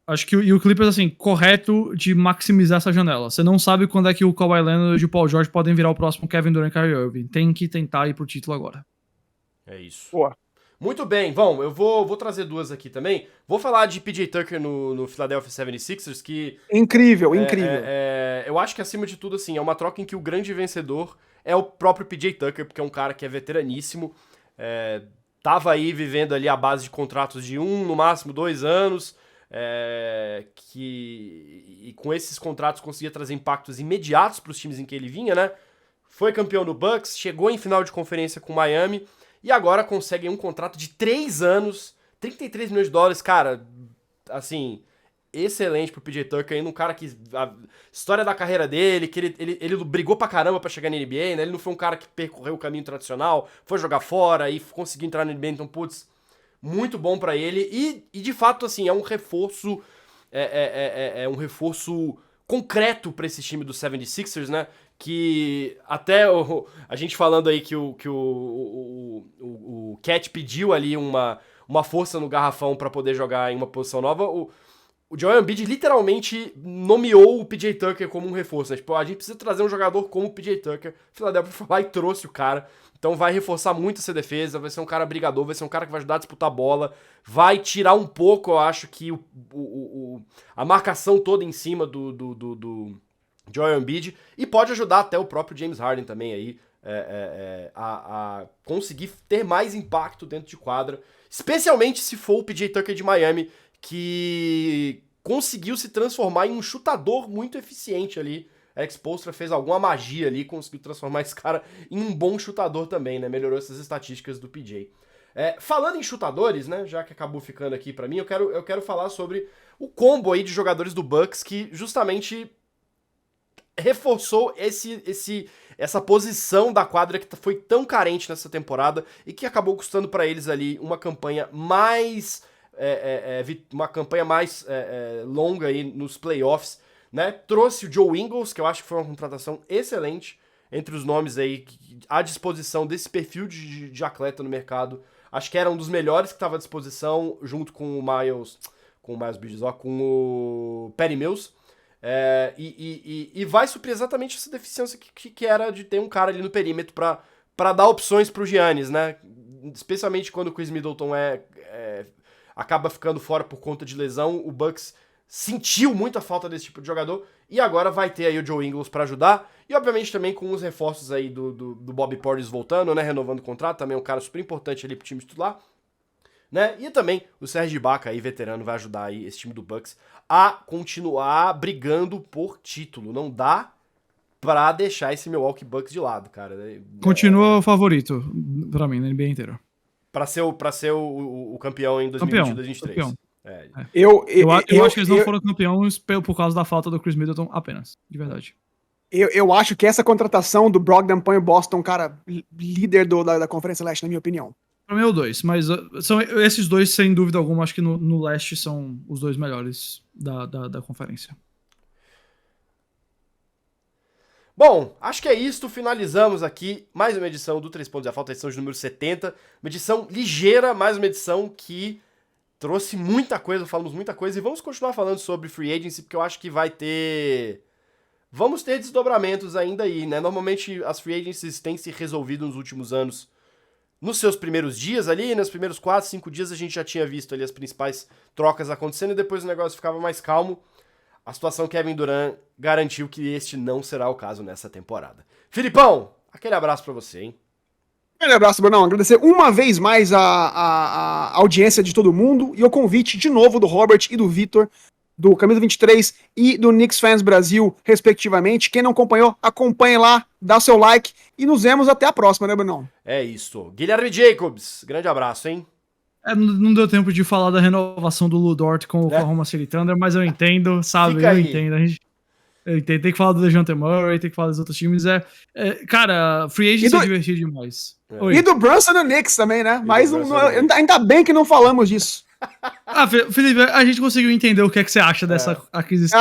Acho que o Clippers, assim, correto de maximizar essa janela. Você não sabe quando é que o Kawhi Leonard e o Paul George podem virar o próximo Kevin Durant e Kyrie Irving. Tem que tentar ir pro título agora. É isso. Boa. Muito bem, bom, eu vou trazer duas aqui também. Vou falar de PJ Tucker no Philadelphia 76ers, que... Incrível. Eu acho que, acima de tudo, assim, é uma troca em que o grande vencedor é o próprio PJ Tucker, porque é um cara que é veteraníssimo, tava aí vivendo ali a base de contratos de 1, no máximo 2 anos, e com esses contratos conseguia trazer impactos imediatos para os times em que ele vinha, né? Foi campeão do Bucks, chegou em final de conferência com Miami e agora consegue um contrato de 3 anos, 33 milhões de dólares, cara, assim, excelente pro PJ Tucker, ainda um cara que a história da carreira dele, que ele brigou pra caramba pra chegar na NBA, né? Ele não foi um cara que percorreu o caminho tradicional, foi jogar fora e conseguiu entrar na NBA, então, putz, muito bom pra ele e de fato, assim, é um reforço um reforço concreto pra esse time do 76ers, né? Que até a gente falando aí que o Cat pediu ali uma força no garrafão pra poder jogar em uma posição nova, o Joel Embiid literalmente nomeou o PJ Tucker como um reforço, né? Tipo, a gente precisa trazer um jogador como o PJ Tucker. Philadelphia foi lá e trouxe o cara. Então vai reforçar muito essa defesa, vai ser um cara brigador, vai ser um cara que vai ajudar a disputar a bola, vai tirar um pouco, eu acho, que a marcação toda em cima do Joel Embiid, e pode ajudar até o próprio James Harden também aí a conseguir ter mais impacto dentro de quadra, especialmente se for o PJ Tucker de Miami, que conseguiu se transformar em um chutador muito eficiente ali. Eric Spoelstra fez alguma magia ali, conseguiu transformar esse cara em um bom chutador também, né? Melhorou essas estatísticas do PJ. Falando em chutadores, né? Já que acabou ficando aqui pra mim, eu quero falar sobre o combo aí de jogadores do Bucks que justamente reforçou essa posição da quadra que foi tão carente nessa temporada e que acabou custando pra eles ali uma campanha mais longa aí nos playoffs, né? Trouxe o Joe Ingles, que eu acho que foi uma contratação excelente, entre os nomes aí à disposição desse perfil de atleta no mercado. Acho que era um dos melhores que estava à disposição, junto com o Miles Bridges, com o Patty Mills. E vai suprir exatamente essa deficiência que era de ter um cara ali no perímetro para dar opções pro Giannis, né? Especialmente quando o Chris Middleton acaba ficando fora por conta de lesão, o Bucks sentiu muito a falta desse tipo de jogador, e agora vai ter aí o Joe Ingles pra ajudar, e obviamente também com os reforços aí do Bobby Portis voltando, né, renovando o contrato, também é um cara super importante ali pro time titular, né, e também o Serge Ibaka aí, veterano, vai ajudar aí esse time do Bucks a continuar brigando por título, não dá pra deixar esse Milwaukee Bucks de lado, cara. Continua o favorito pra mim, na NBA inteira. Pra ser o campeão em 2022 2023. Campeão. Eu acho que eles não foram campeões por causa da falta do Chris Middleton apenas, de verdade. Eu acho que essa contratação do Brogdon põe o Boston, cara, líder da Conferência Leste, na minha opinião. Pra mim é o 2, mas são esses dois, sem dúvida alguma, acho que no leste são os dois melhores da conferência. Bom, acho que é isso. Finalizamos aqui mais uma edição do 3 Pontos e a Falta, edição de número 70. Uma edição ligeira, mais uma edição que trouxe muita coisa, falamos muita coisa. E vamos continuar falando sobre Free Agency, porque eu acho que vai ter... Vamos ter desdobramentos ainda aí, né? Normalmente as Free Agencies têm se resolvido nos últimos anos. Nos seus primeiros dias ali, nos primeiros 4, 5 dias, a gente já tinha visto ali as principais trocas acontecendo e depois o negócio ficava mais calmo. A situação Kevin Durant garantiu que este não será o caso nessa temporada. Filipão, aquele abraço pra você, hein? Um abraço, Brunão. Agradecer uma vez mais a audiência de todo mundo e o convite de novo do Robert e do Vitor, do Camisa 23 e do Knicks Fans Brasil, respectivamente. Quem não acompanhou, acompanhe lá, dá seu like e nos vemos até a próxima, né, Brunão? É isso. Guilherme Jacobs, grande abraço, hein? Não deu tempo de falar da renovação do Lu Dort com o Oklahoma City Thunder, mas eu entendo, sabe? Fica eu aí. entendo. Eu entendo. Tem que falar do DeJounte Murray, tem que falar dos outros times. Cara, Free Agents é divertido demais. E do Brunson no Knicks também, né? Mas ainda bem que não falamos disso. Felipe, a gente conseguiu entender o que é que você acha dessa aquisição.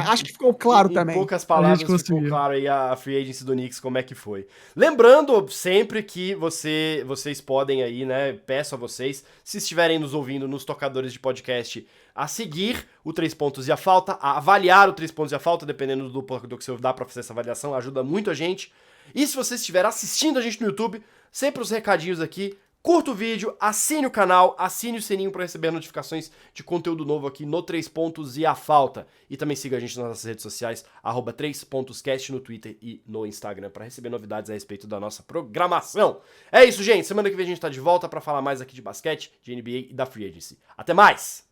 Acho que ficou claro também. Em poucas palavras ficou claro aí a Free Agency do Knicks, como é que foi. Lembrando sempre que vocês podem aí, né, peço a vocês, se estiverem nos ouvindo nos tocadores de podcast, a seguir o 3 Pontos e a Falta, a avaliar o 3 Pontos e a Falta, dependendo do que você dá pra fazer essa avaliação, ajuda muito a gente. E se você estiver assistindo a gente no YouTube, sempre os recadinhos aqui. Curta o vídeo, assine o canal, assine o sininho para receber notificações de conteúdo novo aqui no 3 Pontos e a Falta. E também siga a gente nas nossas redes sociais, @3pontoscast no Twitter e no Instagram, para receber novidades a respeito da nossa programação. É isso, gente. Semana que vem a gente tá de volta para falar mais aqui de basquete, de NBA e da Free Agency. Até mais!